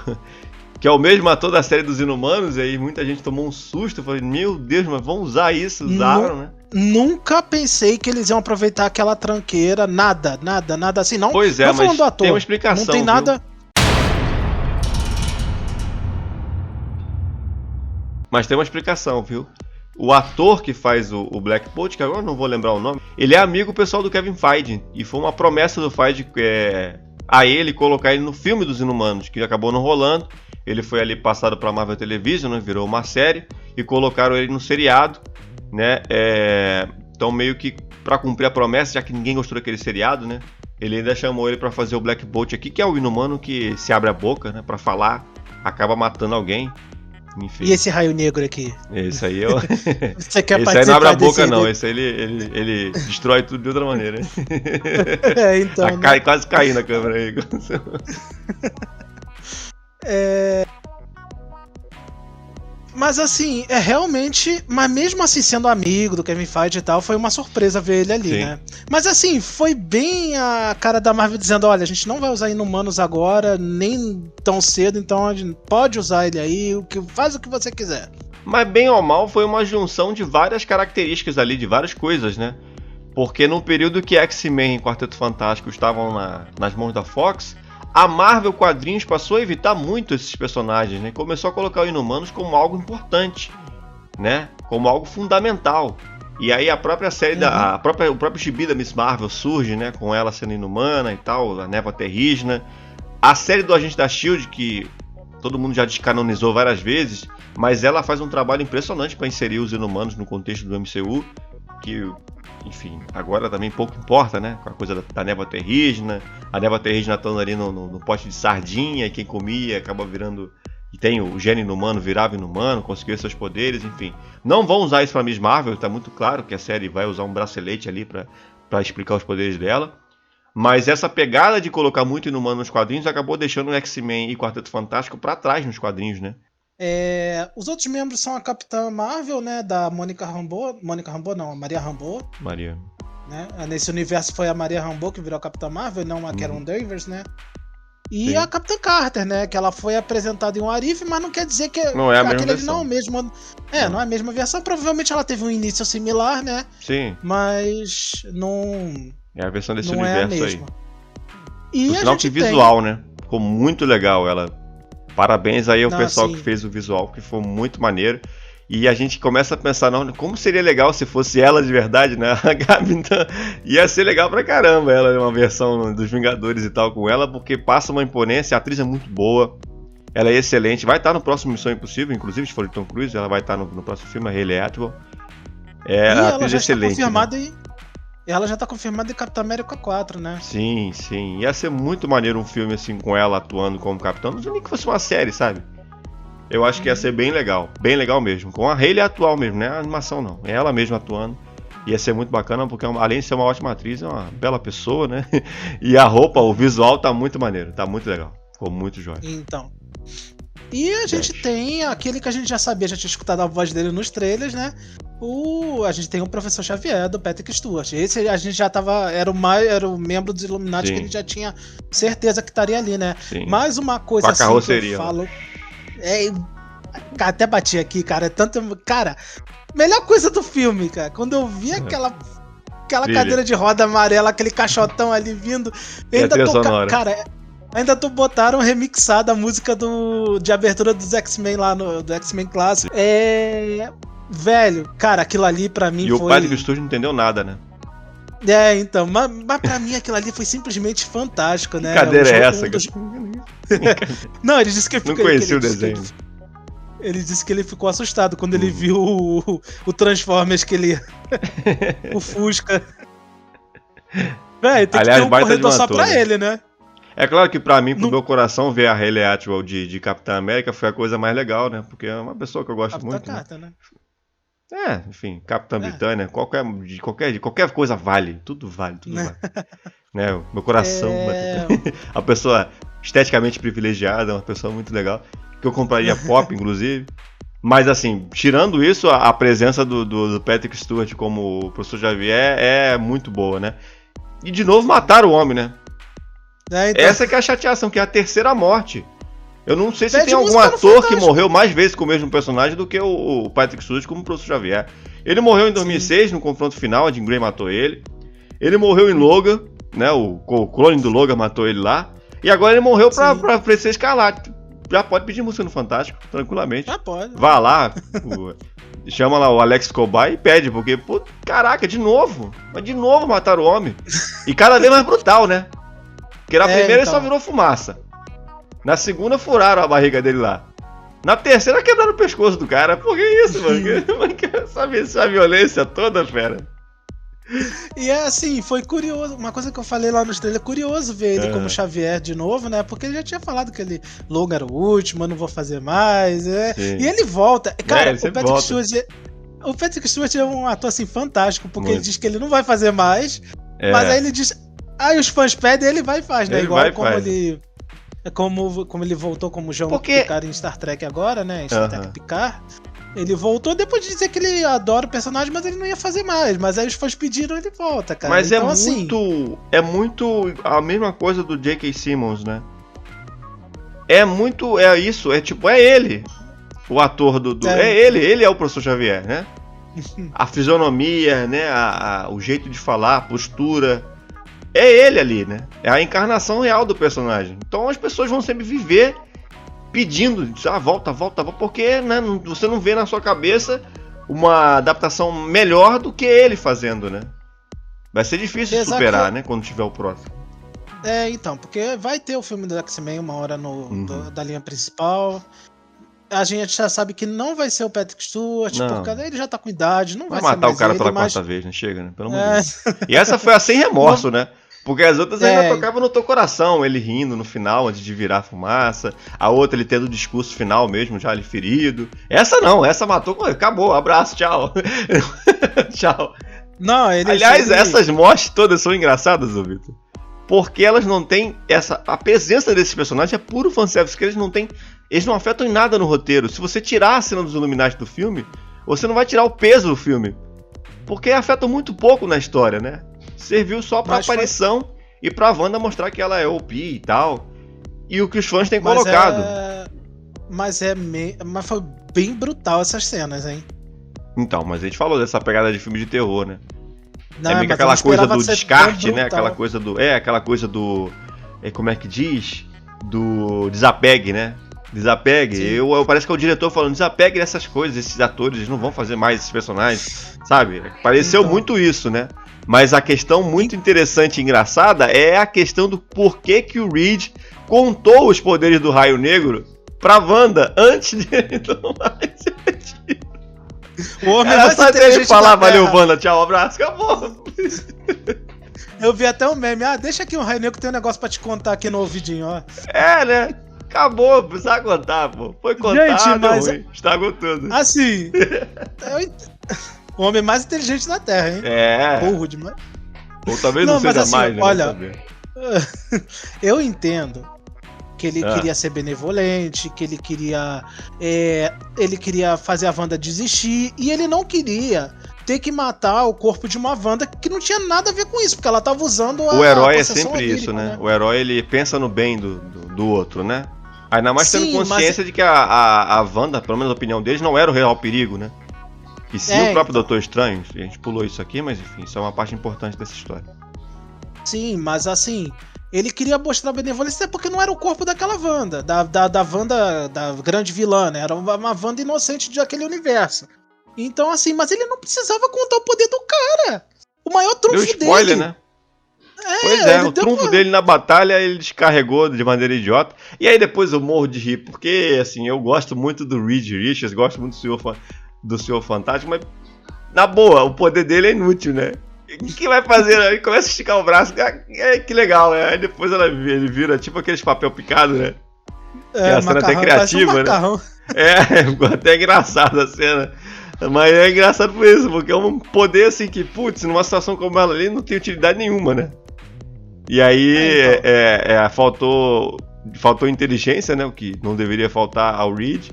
que é o mesmo ator da série dos Inumanos, e aí muita gente tomou um susto, falei, meu Deus, mas vão usar isso, usaram, né? Nunca pensei que eles iam aproveitar aquela tranqueira, nada assim, não. Pois é, não mas falando do ator, tem uma explicação, não tem nada. Mas tem uma explicação, viu? O ator que faz o Black Bolt, que agora eu não vou lembrar o nome, ele é amigo pessoal do Kevin Feige, e foi uma promessa do Feige a ele colocar ele no filme dos Inumanos, que acabou não rolando. Ele foi ali passado para Marvel Television, né? Virou uma série, e colocaram ele no seriado, né? Então meio que para cumprir a promessa, já que ninguém gostou daquele seriado, né? Ele ainda chamou ele para fazer o Black Bolt aqui, que é o Inumano que se abre a boca, né? Para falar, acaba matando alguém. Enfim. E esse raio negro aqui? Esse aí Você quer esse aí não abre a boca, não. Esse aí ele destrói tudo de outra maneira. Então. Né? Quase caindo na câmera aí. Mas assim, realmente. Mas mesmo assim, sendo amigo do Kevin Feige e tal, foi uma surpresa ver ele ali, né? Mas assim, foi bem a cara da Marvel dizendo: olha, a gente não vai usar Inumanos agora, nem tão cedo, então a gente pode usar ele aí, faz o que você quiser. Mas bem ou mal, foi uma junção de várias características ali, de várias coisas, né? Porque no período que X-Men e Quarteto Fantástico estavam nas mãos da Fox, a Marvel Quadrinhos passou a evitar muito esses personagens, né? Começou a colocar os Inumanos como algo importante, né? Como algo fundamental. E aí a própria série, o próprio gibi da Miss Marvel surge, né? Com ela sendo inumana e tal, a Névoa Terrígena. A série do Agente da S.H.I.E.L.D., que todo mundo já descanonizou várias vezes, mas ela faz um trabalho impressionante para inserir os Inumanos no contexto do MCU, que... Enfim, agora também pouco importa, né? Com a coisa da Névoa Terrígena. A Névoa Terrígena estando ali no pote de sardinha, e quem comia acaba virando... E tem o gene inumano, virava inumano, conseguiu seus poderes, enfim. Não vão usar isso pra Miss Marvel, tá muito claro que a série vai usar um bracelete ali pra explicar os poderes dela. Mas essa pegada de colocar muito inumano nos quadrinhos acabou deixando o X-Men e Quarteto Fantástico pra trás nos quadrinhos, né? Os outros membros são a Capitã Marvel, né, da Mônica Rambeau. Mônica Rambeau não, a Maria Rambeau. Maria. Né? Nesse universo foi a Maria Rambeau que virou a Capitã Marvel, não a Carol Danvers, né? E Sim. a Capitã Carter, né, que ela foi apresentada em um Arif, mas não quer dizer que não é a mesma aquele versão. não é o mesmo. Não é a mesma versão. Provavelmente ela teve um início similar, né? Sim. Mas não. É a versão desse não universo é a aí. mesma. E o a sinal gente que visual, né? Ficou muito legal ela. Parabéns aí ao pessoal sim. que fez o visual, que foi muito maneiro. E a gente começa a pensar, não, como seria legal se fosse ela de verdade, né? A Gabi, então, ia ser legal pra caramba ela, uma versão dos Vingadores e tal com ela, porque passa uma imponência, a atriz é muito boa, ela é excelente, vai estar no próximo Missão Impossível, inclusive se for de Tom Cruise, ela vai estar no próximo filme, a Hayley Atwell. A atriz é excelente. Ela já tá confirmada em Capitão América 4, né? Sim, sim. Ia ser muito maneiro um filme assim com ela atuando como capitão. Não sei nem que fosse uma série, sabe? Eu acho que ia ser bem legal mesmo. Com a Hayley atual mesmo, não é a animação não. É ela mesma atuando. Ia ser muito bacana, porque além de ser uma ótima atriz, é uma bela pessoa, né? E a roupa, o visual tá muito maneiro, tá muito legal. Ficou muito jóia. Então. E a gente tem aquele que a gente já sabia, já tinha escutado a voz dele nos trailers, né? A gente tem o Professor Xavier, do Patrick Stewart. Esse a gente já tava. Era o membro dos Illuminati que a gente já tinha certeza que estaria ali, né? Sim. Mais uma coisa assim que eu falo. Até bati aqui, cara. Cara, melhor coisa do filme, cara. Quando eu vi aquela cadeira de roda amarela, aquele caixotão ali vindo. Ainda botaram remixada a música de abertura dos X-Men lá do X-Men clássico. Velho, cara, aquilo ali pra mim foi... E o Patrick Stewart não entendeu nada, né? Então, mas pra mim aquilo ali foi simplesmente fantástico, né? Que cadeira é essa? Não, ele disse que não conhecia o desenho. Ele disse que ele ficou assustado quando ele viu o Transformers que ele... o Fusca. Velho, tem que ter um corredor só pra ele, né? É claro que pra mim, pro meu coração, ver a Hayley Atwell de Capitã América foi a coisa mais legal, né? Porque é uma pessoa que eu gosto muito. Carta, né? Enfim, Capitã Britânia, qualquer coisa vale. Tudo vale. Né? Meu coração. A pessoa esteticamente privilegiada, uma pessoa muito legal. Que eu compraria pop, inclusive. Mas assim, tirando isso, a presença do Patrick Stewart como o Professor Xavier é muito boa, né? E de novo mataram o homem, né? Então... Essa que é a chateação, que é a terceira morte. Eu não sei se Pede tem algum música no ator que Fantástico. morreu mais vezes com o mesmo personagem do que o Patrick Stewart como o Professor Xavier. Ele morreu em 2006, no confronto final, a Jean Grey matou ele. Ele morreu em Logan, né? O clone do Logan matou ele lá. E agora ele morreu pra ser Escarlate. Já pode pedir música no Fantástico, tranquilamente. Já pode. Vá lá, chama lá o Alex Cobai e pede, porque, pô, caraca, de novo. Mas de novo mataram o homem. E cada vez mais brutal, né? Porque na primeira ele só virou fumaça. Na segunda furaram a barriga dele lá. Na terceira quebraram o pescoço do cara. Por que isso, mano? Sabe essa violência toda, fera? E é assim, foi curioso. Uma coisa que eu falei lá no trailer, é curioso ver ele como Xavier de novo, né? Porque ele já tinha falado que ele Logan era o último, eu não vou fazer mais. E ele volta. Cara, o Patrick Stewart é um ator assim fantástico, porque ele diz que ele não vai fazer mais. Mas aí ele diz. Aí os fãs pedem, ele vai e faz, né? Ele igual vai, como faz. ele. Como ele voltou como Jean-Luc Picard em Star Trek agora, né? Em Star Trek Picard. Ele voltou depois de dizer que ele adora o personagem, mas ele não ia fazer mais. Mas aí os fãs pediram, ele volta, cara. Mas então, é muito a mesma coisa do J.K. Simmons, né? É isso, é ele. O ator ele é o Professor Xavier, né? A fisionomia, né? O jeito de falar, a postura. É ele ali, né? É a encarnação real do personagem. Então as pessoas vão sempre viver pedindo, volta, porque né, você não vê na sua cabeça uma adaptação melhor do que ele fazendo, né? Vai ser difícil de superar, né? Quando tiver o próximo. Então, porque vai ter o filme do X-Men uma hora da linha principal. A gente já sabe que não vai ser o Patrick Stewart, porque ele já tá com idade, não vai ser matar mais o cara ele, pela quarta vez, né? Chega, né? Pelo amor de Deus. E essa foi a sem remorso, né? Porque as outras ainda tocavam no teu coração, ele rindo no final, antes de virar fumaça. A outra, ele tendo o discurso final mesmo, já ali ferido. Essa não, essa matou, acabou, abraço, tchau. Tchau. Não, Aliás, essas mortes todas são engraçadas, ô Vitor. Porque elas não têm a presença desses personagens é puro fanservice, que eles não afetam em nada no roteiro. Se você tirar a cena dos Illuminati do filme, você não vai tirar o peso do filme. Porque afetam muito pouco na história, né? Serviu só pra aparição e pra Wanda mostrar que ela é OP e tal. E o que os fãs têm colocado. Mas foi bem brutal essas cenas, hein? Então, mas a gente falou dessa pegada de filme de terror, né? Não, meio que aquela coisa do descarte, né? Aquela coisa do... como é que diz? Do desapegue, né? Desapegue. Parece que é o diretor falando, desapegue dessas coisas, esses atores, eles não vão fazer mais esses personagens, sabe? Pareceu muito isso, né? Mas a questão muito interessante e engraçada é a questão do porquê que o Reed contou os poderes do Raio Negro pra Wanda antes de ele tomar esse retiro. O homem era mais só ele falar, valeu, Terra. Wanda, tchau, abraço, acabou. Eu vi até um meme, deixa aqui um Raio Negro que tem um negócio pra te contar aqui no ouvidinho, ó. Né? Acabou, precisava contar, pô. Foi contado, ruim. Estragou tudo. Assim, o homem mais inteligente da Terra, hein? Burro demais. Ou talvez não seja assim, mais, né? Olha, eu entendo que ele queria ser benevolente, que ele queria fazer a Wanda desistir, e ele não queria ter que matar o corpo de uma Wanda que não tinha nada a ver com isso, porque ela tava usando o herói é sempre isso, né? O herói, ele pensa no bem do outro, né? Ainda mais tendo consciência de que a Wanda, pelo menos a opinião deles, não era o real perigo, né? E sim o próprio Doutor Estranho. A gente pulou isso aqui, mas enfim, isso é uma parte importante dessa história. Sim, mas assim, ele queria mostrar benevolência porque não era o corpo daquela Wanda, da Wanda, da grande vilã, né? Era uma Wanda inocente daquele universo. Então assim, mas ele não precisava contar o poder do cara. O maior trunfo dele... Deu spoiler, né? Pois o trunfo dele na batalha ele descarregou de maneira idiota. E aí depois eu morro de rir, porque assim, eu gosto muito do Reed Richards, gosto muito do Senhor Fantástico, mas na boa, o poder dele é inútil, né? O que vai fazer? Ele começa a esticar o braço, que legal, né? Aí depois ele vira tipo aqueles papel picado, né? Que a cena até criativa, né? Ficou até engraçada a cena. Mas é engraçado por isso, porque é um poder assim que, putz, numa situação como ela ali não tem utilidade nenhuma, né? E aí faltou inteligência, né? O que não deveria faltar ao Reed.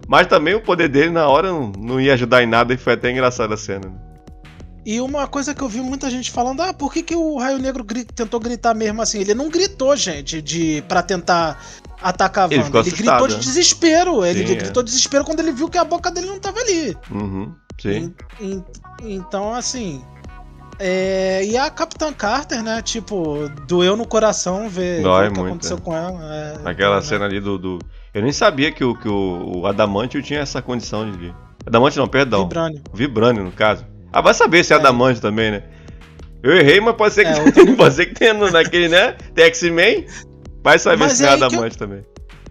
Mas também o poder dele na hora não ia ajudar em nada e foi até engraçada a cena. Né? E uma coisa que eu vi muita gente falando, por que o Raio Negro tentou gritar mesmo assim? Ele não gritou, gente, pra tentar atacar a Ele Wanda. ficou Ele assustado, gritou de né? desespero. Ele Sim, gritou de desespero quando ele viu que a boca dele não tava ali. Sim. Então, assim... E a Capitã Carter, né? Tipo, doeu no coração ver Dói o que muito, aconteceu com ela. Aquela né? cena ali do... Eu nem sabia que o Adamantio tinha essa condição de vir. Adamantio não, perdão. Vibranium, no caso. Vai saber se é Adamantio também, né? Eu errei, mas pode ser que, pode ser que tenha naquele, né? Tem X-Men. Vai saber se é Adamantio também.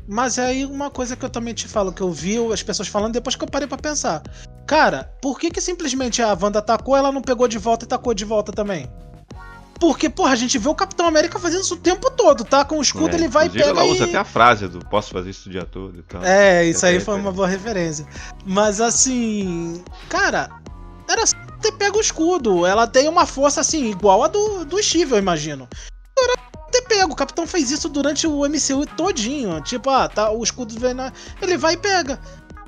Mas aí uma coisa que eu também te falo, que eu vi as pessoas falando depois que eu parei pra pensar. Cara, por que simplesmente a Wanda atacou, ela não pegou de volta e tacou de volta também? Porque, porra, a gente vê o Capitão América fazendo isso o tempo todo, tá? Com o escudo ele vai e pega ela usa até a frase do posso fazer isso o dia todo e tal. Isso aí foi uma boa referência. Mas assim, cara, era só ter pego o escudo. Ela tem uma força assim, igual a do Steve, eu imagino. Era ter pego. O Capitão fez isso durante o MCU todinho. Tipo, tá, o escudo vem ele vai e pega.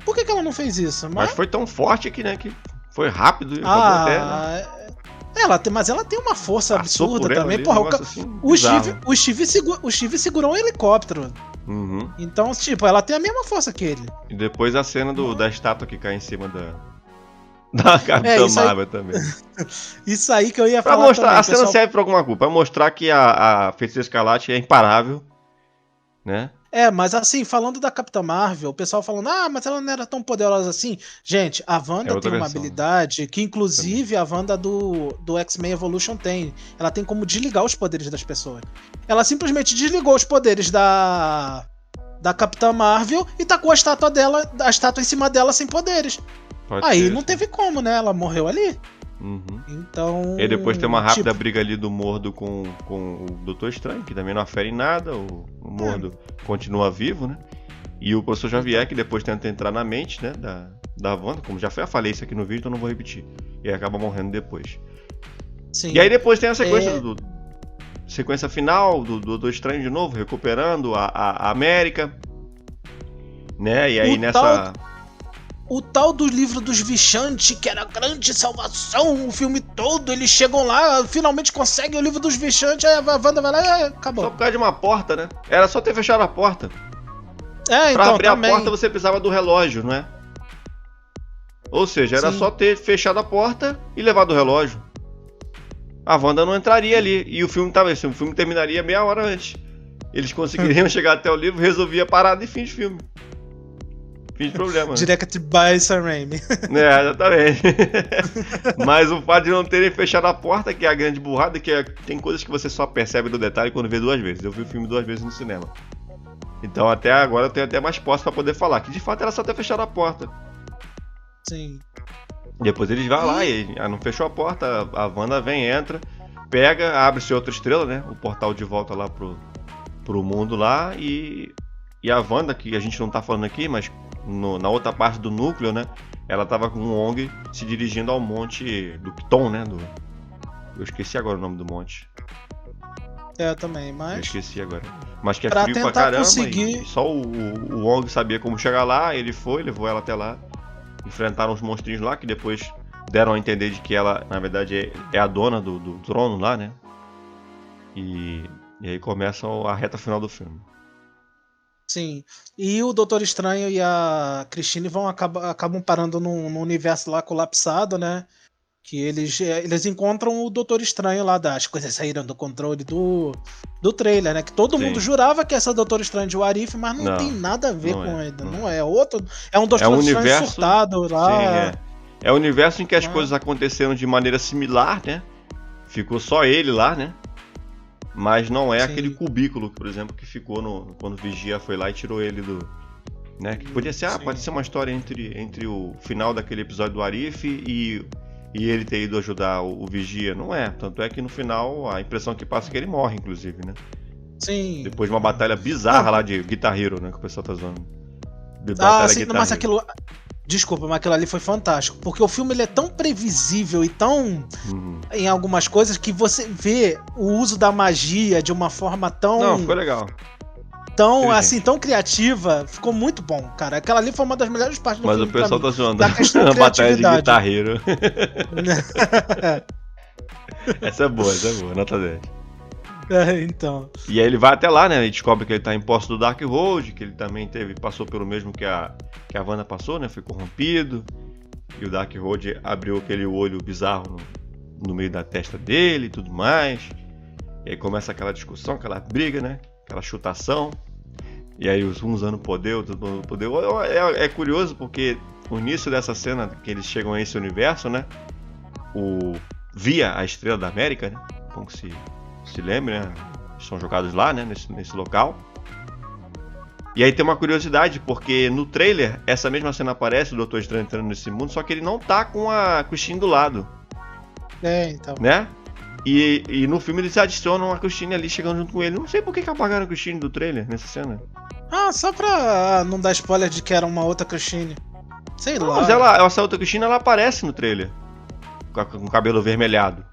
Por que ela não fez isso? Mas foi tão forte que, né, que foi rápido e acabou até, né? Mas ela tem uma força absurda também. Ali, porra, assim, o Steve segurou um helicóptero. Então, tipo, ela tem a mesma força que ele. E depois a cena da estátua que cai em cima da Capitã Marvel também. Isso aí que eu ia falar mostrar, também, a cena serve pra alguma coisa, pra mostrar que a Feiticeira Escarlate é imparável, né? Mas assim, falando da Capitã Marvel, o pessoal falando, mas ela não era tão poderosa assim. Gente, a Wanda tem uma habilidade que inclusive a Wanda do X-Men Evolution tem. Ela tem como desligar os poderes das pessoas. Ela simplesmente desligou os poderes da Capitã Marvel e tacou a estátua em cima dela sem poderes. Aí não teve como, né? Ela morreu ali. Então... E depois tem uma rápida briga ali do Mordo com o Doutor Estranho, que também não afere em nada. O Mordo continua vivo, né? E o Professor Xavier, que depois tenta entrar na mente, né, da Wanda, como já falei isso aqui no vídeo, então não vou repetir. E aí acaba morrendo depois. Sim. E aí depois tem a sequência sequência final do Doutor Estranho de novo, recuperando a América, né? E aí o tal do livro dos Vishanti, que era a grande salvação, o filme todo, eles chegam lá, finalmente conseguem o livro dos Vishanti, aí a Wanda vai lá e acabou. Só por causa de uma porta, né? Era só ter fechado a porta. Pra então, abrir também. A porta você precisava do relógio, não é? Ou seja, era só ter fechado a porta e levado o relógio. A Wanda não entraria ali. E o filme terminaria meia hora antes. Eles conseguiriam chegar até o livro, resolvia a parada e fim de filme. Fim de problema. Né? Direct by Sam Raimi. Exatamente. Mas o fato de não terem fechado a porta, que é a grande burrada, que tem coisas que você só percebe do detalhe quando vê 2 vezes. Eu vi o filme 2 vezes no cinema. Então até agora eu tenho até mais posse pra poder falar. Que de fato era só ter fechado a porta. Sim. Depois eles vão lá e não fechou a porta, a Wanda vem, entra, pega, abre-se outra estrela, né? O portal de volta lá pro mundo lá e a Wanda, que a gente não tá falando aqui, mas na outra parte do núcleo, né? Ela tava com o Wong se dirigindo ao monte do Piton, né? Eu esqueci agora o nome do monte. Eu também, mas... Eu esqueci agora. Mas que é frio pra caramba e só o Wong sabia como chegar lá, ele foi, levou ela até lá. Enfrentaram os monstrinhos lá, que depois deram a entender de que ela, na verdade, é a dona do trono lá, né? E aí começa a reta final do filme. Sim. E o Doutor Estranho e a Christine acabam parando num universo lá colapsado, né? Que eles encontram o Doutor Estranho lá, as coisas saíram do controle do trailer, né? Que todo mundo jurava que essa Doutor Estranho de What If, mas não tem nada a ver com ele. Não é outro. É um Doutor Estranho surtado lá. Sim, é o universo em que as coisas aconteceram de maneira similar, né? Ficou só ele lá, né? Mas não é aquele cubículo, por exemplo, que ficou quando o Vigia foi lá e tirou ele do... Né? Que podia ser, pode ser uma história entre o final daquele episódio do What If e ele ter ido ajudar o Vigia. Não é. Tanto é que no final a impressão que passa é que ele morre, inclusive, né? Sim. Depois de uma batalha bizarra lá de Guitar Hero, né? Que o pessoal tá zoando. Sim, mas aquilo... Desculpa, mas aquilo ali foi fantástico. Porque o filme ele é tão previsível e tão... em algumas coisas que você vê o uso da magia de uma forma tão... Não, ficou legal. Tão criativa. Ficou muito bom, cara. Aquela ali foi uma das melhores partes do filme. Mas o pessoal tá zoando. A batalha de Guitar Hero. Essa é boa, nota 10. Então. E aí ele vai até lá, né? Ele descobre que ele tá em posse do Darkhold, que ele também passou pelo mesmo que a Wanda passou, né? Foi corrompido. E o Darkhold abriu aquele olho bizarro no meio da testa dele e tudo mais. E aí começa aquela discussão, aquela briga, né? Aquela chutação. E aí uns usando poder, outros usando poder. É curioso porque o início dessa cena que eles chegam a esse universo, né? Via a Estrela da América, né? Como que se lembre, né? São jogados lá, né? Nesse local. E aí tem uma curiosidade, porque no trailer essa mesma cena aparece, o Doutor Estranho entrando nesse mundo, só que ele não tá com a Christine do lado. Então. Né? E no filme eles adicionam a Christine ali chegando junto com ele. Não sei por que apagaram a Christine do trailer nessa cena. Só pra não dar spoiler de que era uma outra Christine. Sei lá. Mas essa outra Christine, ela aparece no trailer. Com o cabelo avermelhado.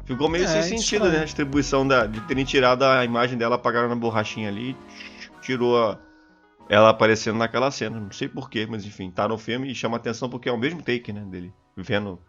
Ficou meio sem sentido, né? A distribuição de terem tirado a imagem dela, apagaram na borrachinha ali e tirou ela aparecendo naquela cena. Não sei porquê, mas enfim, tá no filme e chama atenção porque é o mesmo take, né? Dele vendo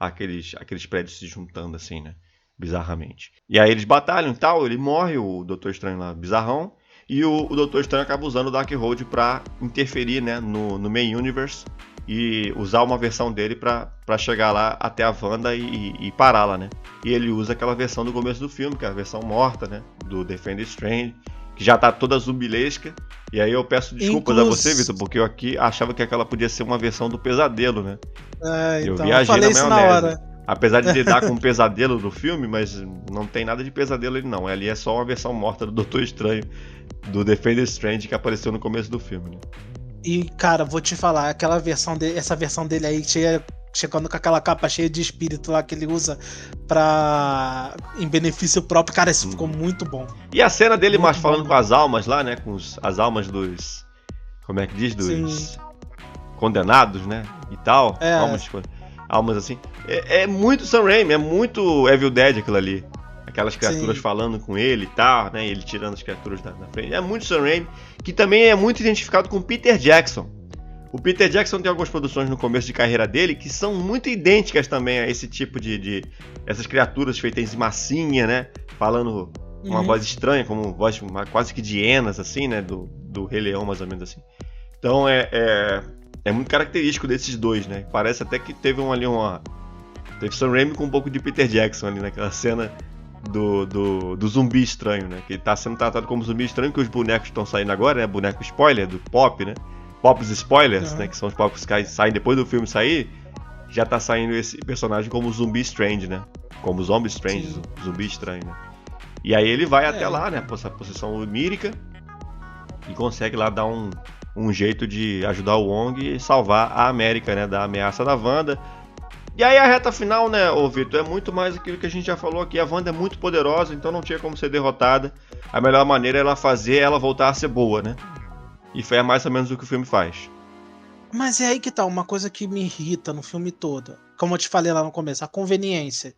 aqueles prédios se juntando assim, né? Bizarramente. E aí eles batalham e tal, ele morre, o Doutor Estranho lá, bizarrão. E o Doutor Estranho acaba usando o Darkhold pra interferir, né? No Main Universe. E usar uma versão dele pra chegar lá até a Wanda e pará-la, né? E ele usa aquela versão do começo do filme, que é a versão morta, né? Do Defender Strange, que já tá toda zumbilesca. E aí eu peço desculpas a você, Vitor, porque eu aqui achava que aquela podia ser uma versão do Pesadelo, né? Então, eu viajei falei na isso maionese. na hora. Apesar de lidar com um pesadelo no filme, mas não tem nada de pesadelo ali não. Ali é só uma versão morta do Doutor Estranho, do Defender Strange, que apareceu no começo do filme, né? E, cara, vou te falar, essa versão dele aí, chegando com aquela capa cheia de espírito lá que ele usa em benefício próprio, cara, isso ficou muito bom. E a cena dele muito falando bom. com as almas lá, né? Com as almas dos... Como é que diz? Dos condenados, né? E tal. Almas assim. É muito Sam Raimi, é muito Evil Dead aquilo ali. Aquelas criaturas falando com ele e tal, né? Ele tirando as criaturas da frente. É muito Sam Raimi, que também é muito identificado com Peter Jackson. O Peter Jackson tem algumas produções no começo de carreira dele que são muito idênticas também a esse tipo de essas criaturas feitas em massinha, né? Falando com uma voz estranha, como voz quase que de hienas, assim, né? Do Rei Leão, mais ou menos assim. Então é muito característico desses dois, né? Parece até que teve teve Sam Raimi com um pouco de Peter Jackson ali naquela cena do zumbi estranho, né? Que ele tá sendo tratado como zumbi estranho, que os bonecos estão saindo agora, né? Boneco spoiler do Pop, né? Pops spoilers, né? Que são os Pops que saem depois do filme sair. Já tá saindo esse personagem como Zumbi Strange, né? Como Zombie Strange, Zumbi Estranho, né? E aí ele vai até lá, né? Essa posição onírica. E consegue lá dar um jeito de ajudar o Wong e salvar a América, né? Da ameaça da Wanda. E aí a reta final, né, ô Vitor, é muito mais aquilo que a gente já falou aqui. A Wanda é muito poderosa, então não tinha como ser derrotada. A melhor maneira era fazer ela voltar a ser boa, né? E foi mais ou menos o que o filme faz. Mas é aí que tá, uma coisa que me irrita no filme todo. Como eu te falei lá no começo, a conveniência.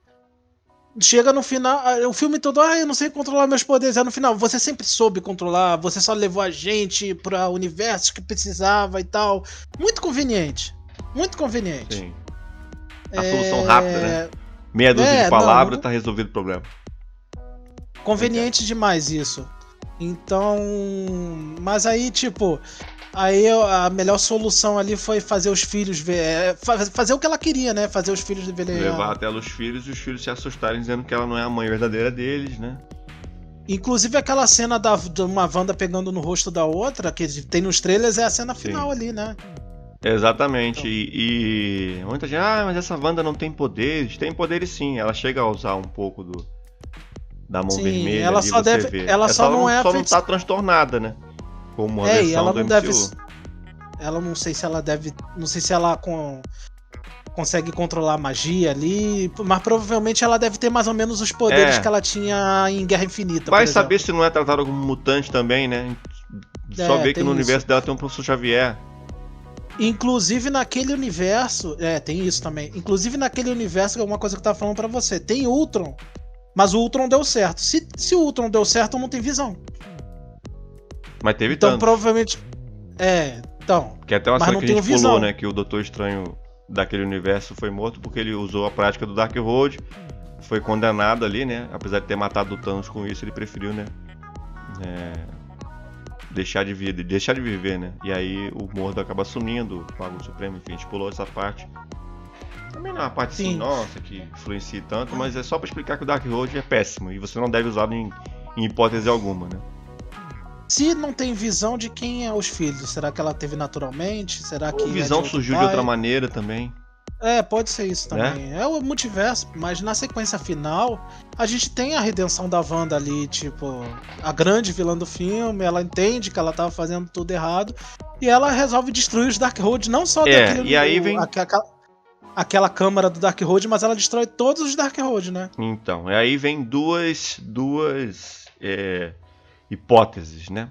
Chega no final, o filme todo, eu não sei controlar meus poderes. No final, você sempre soube controlar, você só levou a gente pra universos que precisava e tal. Muito conveniente. Muito conveniente. Sim. A solução rápida, né? Meia dúzia de palavras, tá resolvido o problema. Conveniente demais isso. Então, mas aí, tipo, aí a melhor solução ali foi fazer os filhos ver, fazer o que ela queria, né? Fazer os filhos verem. Levar até os filhos e os filhos se assustarem dizendo que ela não é a mãe verdadeira deles, né? Inclusive aquela cena de uma Wanda pegando no rosto da outra, que tem nos trailers, é a cena final ali, né? Exatamente. Então. E muita gente, mas essa Wanda não tem poderes. Tem poderes sim, ela chega a usar um pouco da mão vermelha. Ela ali, só você deve. vê. Ela só não é. Só não tá transtornada, né? Como a versão ela do não MCU. deve. Ela não sei se ela deve. Não sei se ela consegue controlar a magia ali. Mas provavelmente ela deve ter mais ou menos os poderes que ela tinha em Guerra Infinita. Vai saber se não é tratada como mutante também, né? Só ver que no universo dela tem um professor Xavier. Inclusive naquele universo. Tem isso também. Inclusive naquele universo, que é uma coisa que eu tava falando pra você. Tem Ultron. Mas o Ultron deu certo. Se o Ultron deu certo, não tem Visão. Mas teve então, tantos. provavelmente. Então. Que até uma cena que a gente pulou, né? Que o Doutor Estranho daquele universo foi morto porque ele usou a prática do Darkhold. foi condenado ali, né? Apesar de ter matado o Thanos com isso, ele preferiu, né? Deixar de viver, né? E aí o Mordo acaba sumindo, o Mago Supremo, enfim, a gente pulou essa parte. Também não é uma parte assim, nossa, que influencia tanto, mas é só pra explicar que o Darkhold é péssimo e você não deve usá-lo em hipótese alguma, né? Se não tem visão de quem é os filhos, será que ela teve naturalmente? Será que a visão surgiu de outra maneira também? Pode ser isso também. É o multiverso, mas na sequência final, a gente tem a redenção da Wanda ali, tipo, a grande vilã do filme, ela entende que ela tava fazendo tudo errado, e ela resolve destruir os Darkhold, não só e aí vem... aquela câmara do Darkhold, mas ela destrói todos os Darkhold, né? Então, e aí vem duas hipóteses, né?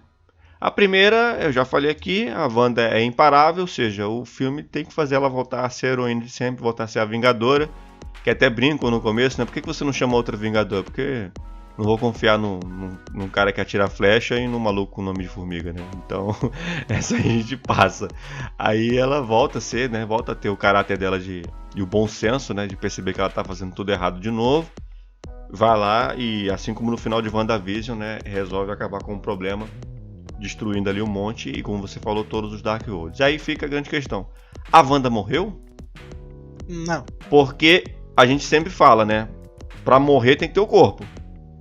A primeira, eu já falei aqui, a Wanda é imparável, ou seja, o filme tem que fazer ela voltar a ser a heroína de sempre, voltar a ser a Vingadora, que até brinco no começo, né? Por que você não chama outra Vingadora? Porque não vou confiar num cara que atira flecha e num maluco com nome de formiga, né? Então, essa aí a gente passa. Aí ela volta a ser, né? Volta a ter o caráter dela e o bom senso, né? De perceber que ela tá fazendo tudo errado de novo. Vai lá e, assim como no final de WandaVision, né? Resolve acabar com o problema, destruindo ali um monte e, como você falou, todos os Darkholds. Aí fica a grande questão. A Wanda morreu? Não. Porque a gente sempre fala, né? Pra morrer tem que ter o corpo,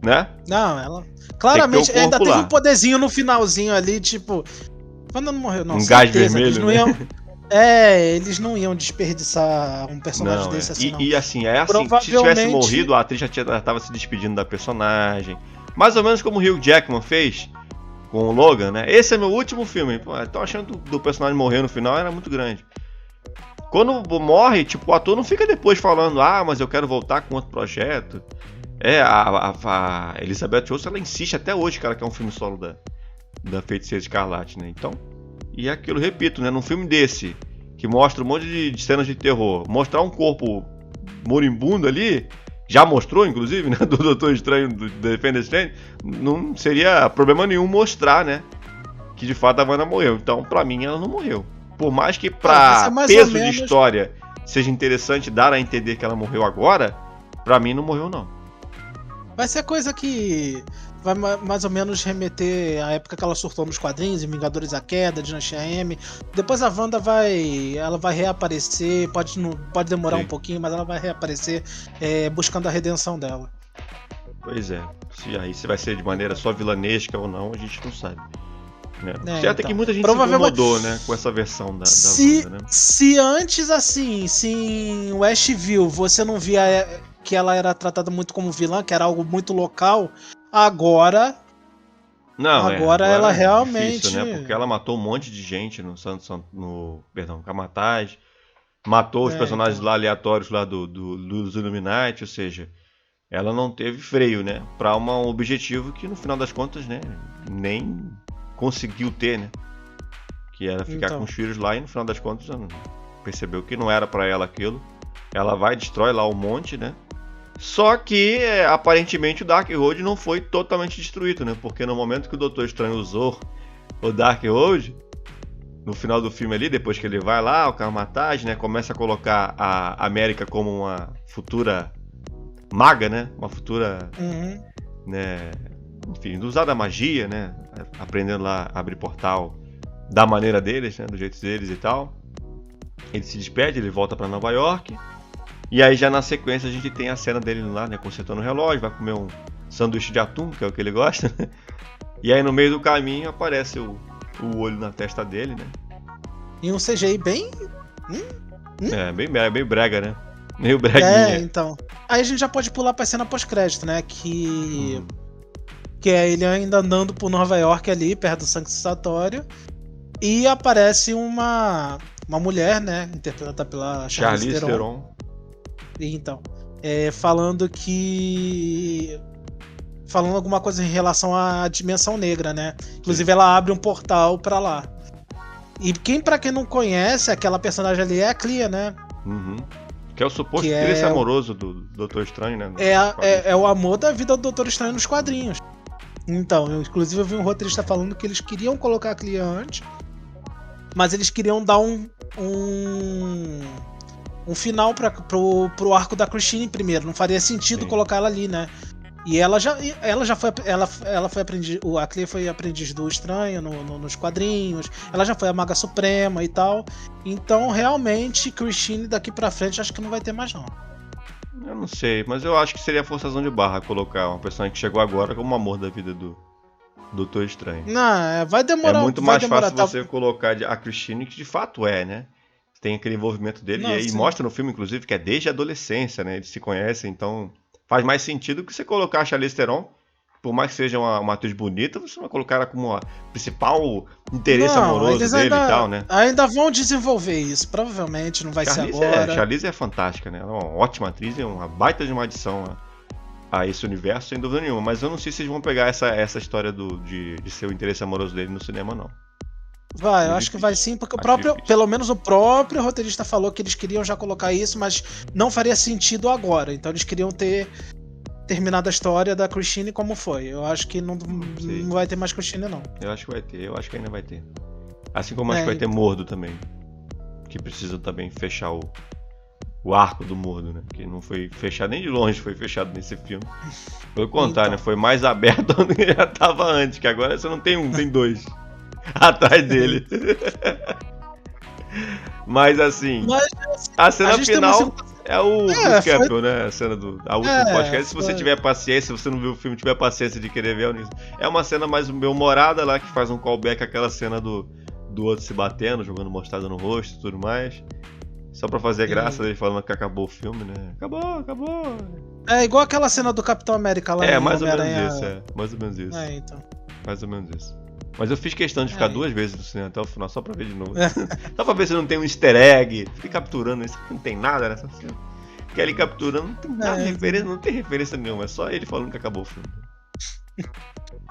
né? Não, ela... Claramente, ainda teve um poderzinho no finalzinho ali, tipo... Wanda não morreu, não. Um gás vermelho, eles não né? iam... eles não iam desperdiçar um personagem desse assim, não. E assim, se tivesse morrido, a atriz já tava se despedindo da personagem. Mais ou menos como o Hugh Jackman fez com o Logan, né? Esse é meu último filme. Pô, tô achando do personagem morrer no final era muito grande. Quando morre, tipo, o ator não fica depois falando, mas eu quero voltar com outro projeto. A Elizabeth Olsen, ela insiste até hoje, cara, que é um filme solo da Feiticeira Escarlate, né? Então, e aquilo, repito, né? Num filme desse, que mostra um monte de cenas de terror, mostrar um corpo moribundo ali, já mostrou, inclusive, né? Do Doutor Estranho, do Defender Strange, não seria problema nenhum mostrar, né? Que de fato a Wanda morreu. Então, pra mim, ela não morreu. Por mais que pra peso de história seja interessante dar a entender que ela morreu agora, pra mim não morreu, não. Vai ser coisa que vai mais ou menos remeter à época que ela surtou nos quadrinhos, em Vingadores a Queda, Dinastia M. Depois a Wanda vai reaparecer, pode demorar um pouquinho, mas ela vai reaparecer buscando a redenção dela. Pois é, se vai ser de maneira só vilanesca ou não, a gente não sabe. Certo é que muita gente se incomodou, né, com essa versão da Wanda, né? Se antes, assim, se em Westview você não via que ela era tratada muito como vilã, que era algo muito local, agora ela realmente... Difícil, né? Porque ela matou um monte de gente no Kamar-Taj, matou os personagens lá aleatórios lá dos Illuminati, ou seja, ela não teve freio, né? Pra um objetivo que no final das contas, né, nem conseguiu ter, né? Que era ficar com os filhos lá e no final das contas ela percebeu que não era pra ela aquilo. Ela vai, destrói lá um monte, né? Só que, aparentemente, o Darkhold não foi totalmente destruído, né? Porque no momento que o Doutor Estranho usou o Darkhold, no final do filme ali, depois que ele vai lá, o Kamar-Taj, né? Começa a colocar a América como uma futura maga, né? Uma futura... né? Enfim, usar da magia, né? Aprendendo lá a abrir portal da maneira deles, né? Do jeito deles e tal. Ele se despede, ele volta pra Nova York. E aí já na sequência a gente tem a cena dele lá, né, consertando o relógio, vai comer um sanduíche de atum, que é o que ele gosta, né? E aí no meio do caminho aparece o olho na testa dele, né? E um CGI bem... bem brega, né? Meio breguinha. Então. Aí a gente já pode pular pra cena pós-crédito, né? Que é ele ainda andando por Nova York ali, perto do Sanctuário. E aparece uma mulher, né? Interpretada pela Charlize Theron. Então, falando alguma coisa em relação à dimensão negra, né? Inclusive ela abre um portal pra lá. E pra quem não conhece, aquela personagem ali é a Clea, né? Que é o suposto interesse amoroso do Doutor Estranho, né? É o amor da vida do Doutor Estranho nos quadrinhos. Então, inclusive eu vi um roteirista falando que eles queriam colocar a Clea antes, mas eles queriam dar um final pro arco da Christine primeiro. Não faria sentido colocar ela ali, né? E ela já foi. Ela foi aprendiz. A Clea foi aprendiz do Estranho nos quadrinhos. Ela já foi a Maga Suprema e tal. Então, realmente, Christine daqui pra frente acho que não vai ter mais, não. Eu não sei, mas eu acho que seria forçação de barra colocar uma personagem que chegou agora como amor da vida do Doutor Estranho. Não, vai demorar. É muito mais fácil você colocar a Christine, que de fato é, né? Tem aquele envolvimento dele. E mostra no filme, inclusive, que é desde a adolescência, né? Eles se conhecem, então faz mais sentido que você colocar a Charlize Theron. Por mais que seja uma atriz bonita, você vai colocar ela como a principal interesse amoroso dele e tal, né? Ainda vão desenvolver isso, provavelmente, não vai ser agora. Charlize é fantástica, né? Ela é uma ótima atriz, é uma baita de uma adição a esse universo, sem dúvida nenhuma. Mas eu não sei se eles vão pegar essa história de ser o interesse amoroso dele no cinema, não. Vai, eu acho que vai sim, porque pelo menos o próprio roteirista falou que eles queriam já colocar isso, mas não faria sentido agora. Então eles queriam ter terminado a história da Christine como foi. Eu acho que não vai ter mais Christine, não. Eu acho que vai ter, eu acho que ainda vai ter. Assim como acho que vai ter Mordo também. Que precisa também fechar o arco do Mordo, né? Que não foi fechado nem de longe, foi fechado nesse filme. Pelo contrário, né? Foi mais aberto do que já tava antes, que agora você não tem um, tem dois atrás dele. Mas assim, a cena final é o Campbell, né? A cena a última podcast. Se você tiver paciência, se você não viu o filme, tiver paciência de querer ver, é uma cena mais bem-humorada lá, que faz um callback àquela cena do outro se batendo, jogando mostarda no rosto e tudo mais. Só pra fazer graça dele falando que acabou o filme, né? Acabou. É igual aquela cena do Capitão América lá. Mais ou menos isso, mais ou menos isso. Então. Mais ou menos isso. Mas eu fiz questão de ficar 2 vezes no cinema até o final, só pra ver de novo. Só pra ver se não tem um easter egg. Fiquei capturando isso, não tem nada nessa cena. Fiquei ali capturando, não tem nada de referência, não tem referência nenhuma, é só ele falando que acabou o filme.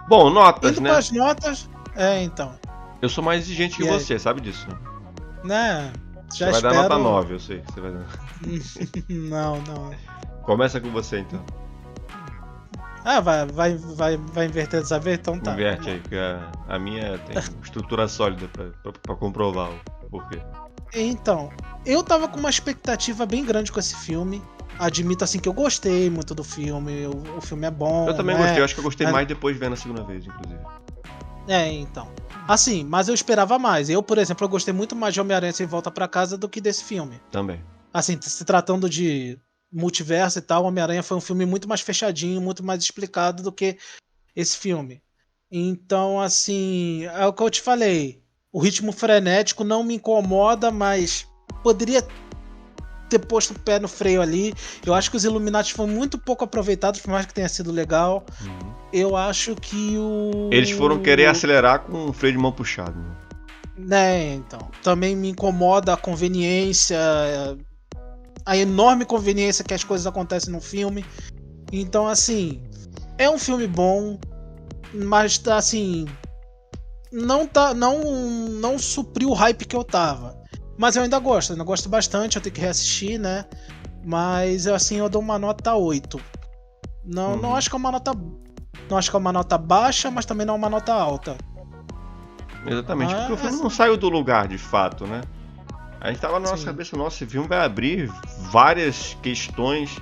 Bom, notas, indo né? Pras notas, então. Eu sou mais exigente que você, sabe disso, né? Né? Já você vai espero... dar nota 9, eu sei que você vai dar. Não. Começa com você, então. Vai inverter dessa vez? Então tá. Inverte aí, porque a minha tem estrutura sólida pra comprovar o porquê. Então, eu tava com uma expectativa bem grande com esse filme. Admito assim que eu gostei muito do filme, o filme é bom. Eu também gostei, eu acho que eu gostei mais depois vendo a segunda vez, inclusive. Então. Assim, mas eu esperava mais. Eu, por exemplo, eu gostei muito mais de Homem-Aranha Sem Volta Pra Casa do que desse filme. Também. Assim, se tratando de multiverso e tal, Homem-Aranha foi um filme muito mais fechadinho, muito mais explicado do que esse filme. Então, assim, é o que eu te falei. O ritmo frenético não me incomoda, mas poderia ter posto o pé no freio ali. Eu acho que os Illuminati foram muito pouco aproveitados, por mais que tenha sido legal. Eu acho que eles foram querer acelerar com o freio de mão puxado, né? Então. Também me incomoda a conveniência, a enorme conveniência que as coisas acontecem no filme. Então, assim, é um filme bom, mas assim, não supriu o hype que eu tava. Mas eu ainda gosto bastante, eu tenho que reassistir, né? Mas assim, eu dou uma nota 8. Não acho que é uma nota. Não acho que é uma nota baixa, mas também não é uma nota alta. Exatamente, porque o filme não saiu do lugar, de fato, né? A gente tava na nossa cabeça, esse filme vai abrir várias questões.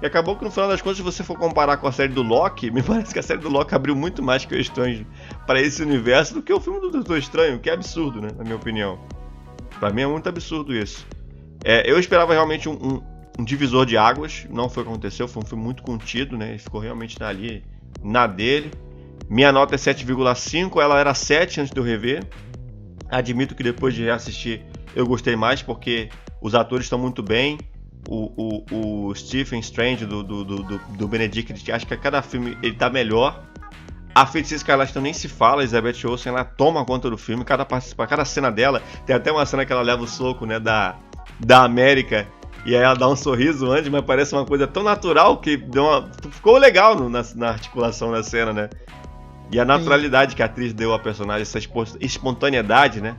E acabou que no final das contas, se você for comparar com a série do Loki, me parece que a série do Loki abriu muito mais questões para esse universo do que o filme do Doutor Estranho, que é absurdo, né? Na minha opinião. Pra mim é muito absurdo isso. Eu esperava realmente um divisor de águas, não foi o que aconteceu, foi um filme muito contido, né? Ele ficou realmente ali, na dele. Minha nota é 7,5, ela era 7 antes de eu rever. Admito que depois de reassistir eu gostei mais, porque os atores estão muito bem. O Stephen Strange do Benedict, acho que a cada filme ele tá melhor. A Feiticeira Escarlate nem se fala, a Elizabeth Olsen, ela toma conta do filme, cada cena dela, tem até uma cena que ela leva o soco, né, da América, e aí ela dá um sorriso antes, mas parece uma coisa tão natural que ficou legal na articulação da cena, né? E a naturalidade que a atriz deu à personagem, essa espontaneidade, né,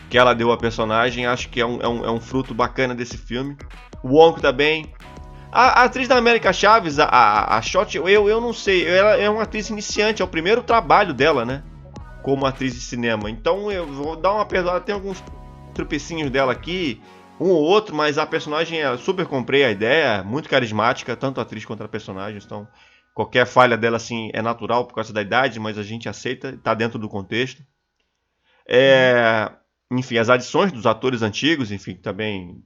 que ela deu à personagem, acho que é um fruto bacana desse filme. O Wong também. A atriz da América Chaves, a Shot, eu não sei, ela é uma atriz iniciante, é o primeiro trabalho dela, né? Como atriz de cinema. Então eu vou dar uma perdoada, tem alguns tropecinhos dela aqui, Um ou outro, mas a personagem, eu super comprei a ideia, muito carismática, tanto a atriz quanto a personagem, então qualquer falha dela assim é natural por causa da idade, mas a gente aceita, tá dentro do contexto. Enfim, as adições dos atores antigos, enfim, também,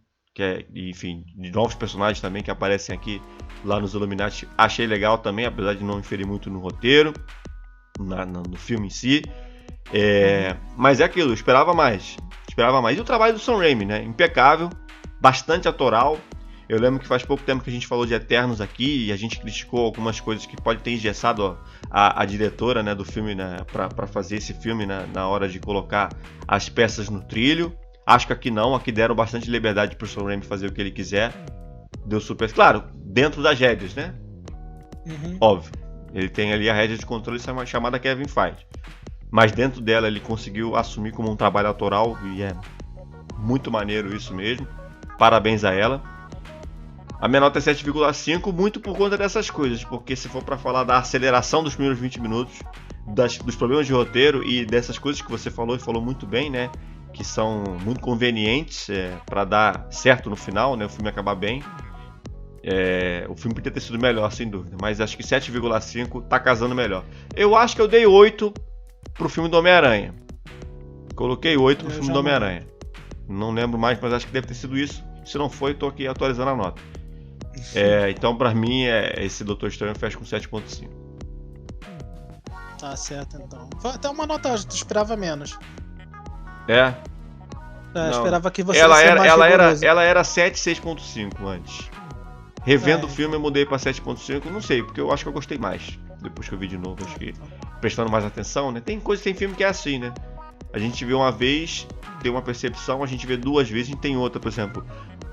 enfim, de novos personagens também que aparecem aqui lá nos Illuminati, achei legal também, apesar de não inferir muito no roteiro, no filme em si. Mas é aquilo, eu esperava mais. E o trabalho do Sam Raimi, né? Impecável, bastante autoral. Eu lembro que faz pouco tempo que a gente falou de Eternos aqui e a gente criticou algumas coisas que pode ter engessado a diretora, né, do filme, né, para fazer esse filme, né, na hora de colocar as peças no trilho. Acho que aqui não, aqui deram bastante liberdade pro Sam Raimi fazer o que ele quiser. Deu super... Claro, dentro das rédeas, né? Óbvio. Ele tem ali a rédea de controle chamada Kevin Feige. Mas dentro dela ele conseguiu assumir como um trabalho autoral e é muito maneiro isso mesmo. Parabéns a ela. A minha nota é 7,5, muito por conta dessas coisas, porque se for para falar da aceleração dos primeiros 20 minutos, dos problemas de roteiro e dessas coisas que você falou e falou muito bem, né, que são muito convenientes para dar certo no final, né, o filme acabar bem. O filme podia ter sido melhor, sem dúvida, mas acho que 7,5 tá casando melhor. Eu acho que eu dei 8 pro filme do Homem-Aranha. Coloquei 8 pro filme do Homem-Aranha. Não lembro mais, mas acho que deve ter sido isso. Se não foi, tô aqui atualizando a nota. Então, pra mim, esse Doutor Estranho fecha com 7,5. Tá certo, então. Foi até uma nota alta, tu esperava menos. Não. Esperava que você ela fosse ela era 6,5 antes. Revendo o filme, eu mudei pra 7,5. Não sei, porque eu acho que eu gostei mais. Depois que eu vi de novo, acho que prestando mais atenção, né? Tem filme que é assim, né? A gente vê uma vez, tem uma percepção, a gente vê duas vezes, a gente tem outra. Por exemplo,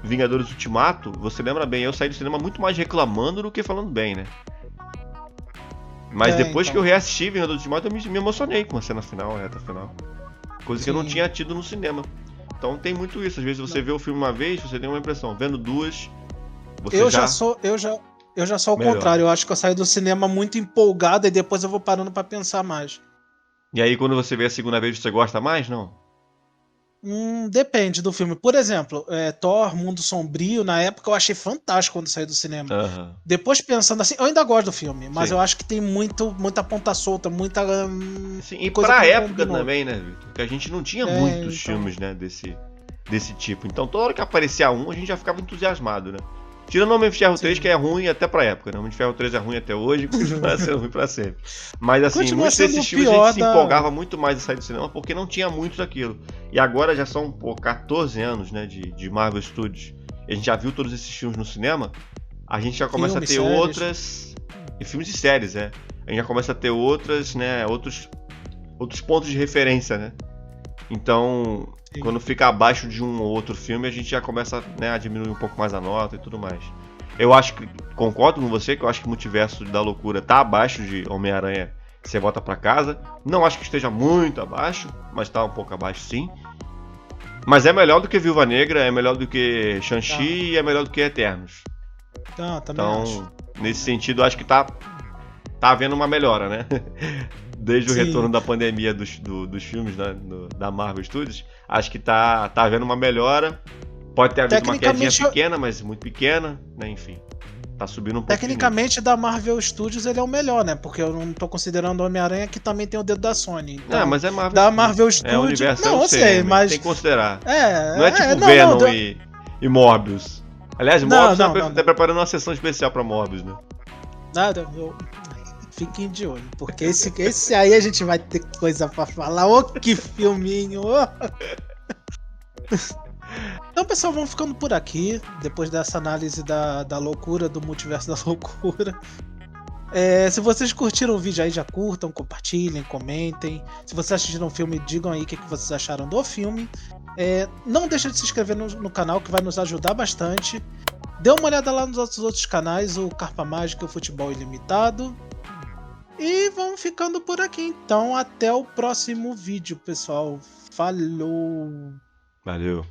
Vingadores Ultimato, você lembra bem, eu saí do cinema muito mais reclamando do que falando bem, né? Mas depois que eu reassisti Vingadores Ultimato, eu me emocionei com a cena final, a reta final. Coisa que eu não tinha tido no cinema. Então tem muito isso, às vezes você vê o filme uma vez, você tem uma impressão, vendo duas, você eu já sou o contrário, eu acho que eu saio do cinema muito empolgado e depois eu vou parando pra pensar mais. E aí quando você vê a segunda vez, você gosta mais, não? Depende do filme. Por exemplo, Thor, Mundo Sombrio, na época eu achei fantástico quando saí do cinema. Depois pensando assim, eu ainda gosto do filme, mas eu acho que tem muita ponta solta, muita Sim, e coisa pra época também, né, Victor? Porque a gente não tinha muitos filmes, né, desse tipo. Então toda hora que aparecia um, a gente já ficava entusiasmado, né? Tirando o Homem de Ferro 3, que é ruim até pra época, né? O Homem de Ferro 3 é ruim até hoje e continua sendo ruim pra sempre. Mas assim, muitos desses filmes a gente se empolgava muito mais a sair do cinema porque não tinha muito daquilo. E agora já são 14 anos, né, de Marvel Studios. E a gente já viu todos esses filmes no cinema. A gente já começa a ter outras... E filmes e séries, A gente já começa a ter outras, né, outros pontos de referência, né? Então... Quando fica abaixo de um ou outro filme, a gente já começa, né, a diminuir um pouco mais a nota e tudo mais. Eu acho que, concordo com você, que eu acho que o Multiverso da Loucura tá abaixo de Homem-Aranha Você Volta Pra Casa. Não acho que esteja muito abaixo, mas tá um pouco abaixo sim. Mas é melhor do que Viúva Negra, é melhor do que Shang-Chi e é melhor do que Eternos. Então, acho. Nesse sentido, acho que tá havendo uma melhora, né? Desde o retorno da pandemia dos filmes, né, da Marvel Studios, acho que tá havendo uma melhora. Pode ter havido uma quedinha pequena, mas muito pequena, né? Enfim, tá subindo um pouco. Tecnicamente, da Marvel Studios ele é o melhor, né? Porque eu não tô considerando o Homem-Aranha, que também tem o dedo da Sony. Então, mas é Marvel. Da Marvel Studios. É o universo, não, eu sei, mas tem que considerar. Não é tipo Venom e Morbius. Aliás, Morbius tá preparando uma sessão especial pra Morbius, né? Nada, fiquem de olho, porque esse aí a gente vai ter coisa pra falar. Ô, que filminho! Então, pessoal, vamos ficando por aqui. Depois dessa análise da loucura, do multiverso da loucura. Se vocês curtiram o vídeo aí, já curtam, compartilhem, comentem. Se vocês assistiram o filme, digam aí o que vocês acharam do filme. Não deixa de se inscrever no canal, que vai nos ajudar bastante. Dê uma olhada lá nos nossos outros canais, o Carpa Mágica e o Futebol Ilimitado. E vamos ficando por aqui. Então, até o próximo vídeo, pessoal. Falou! Valeu!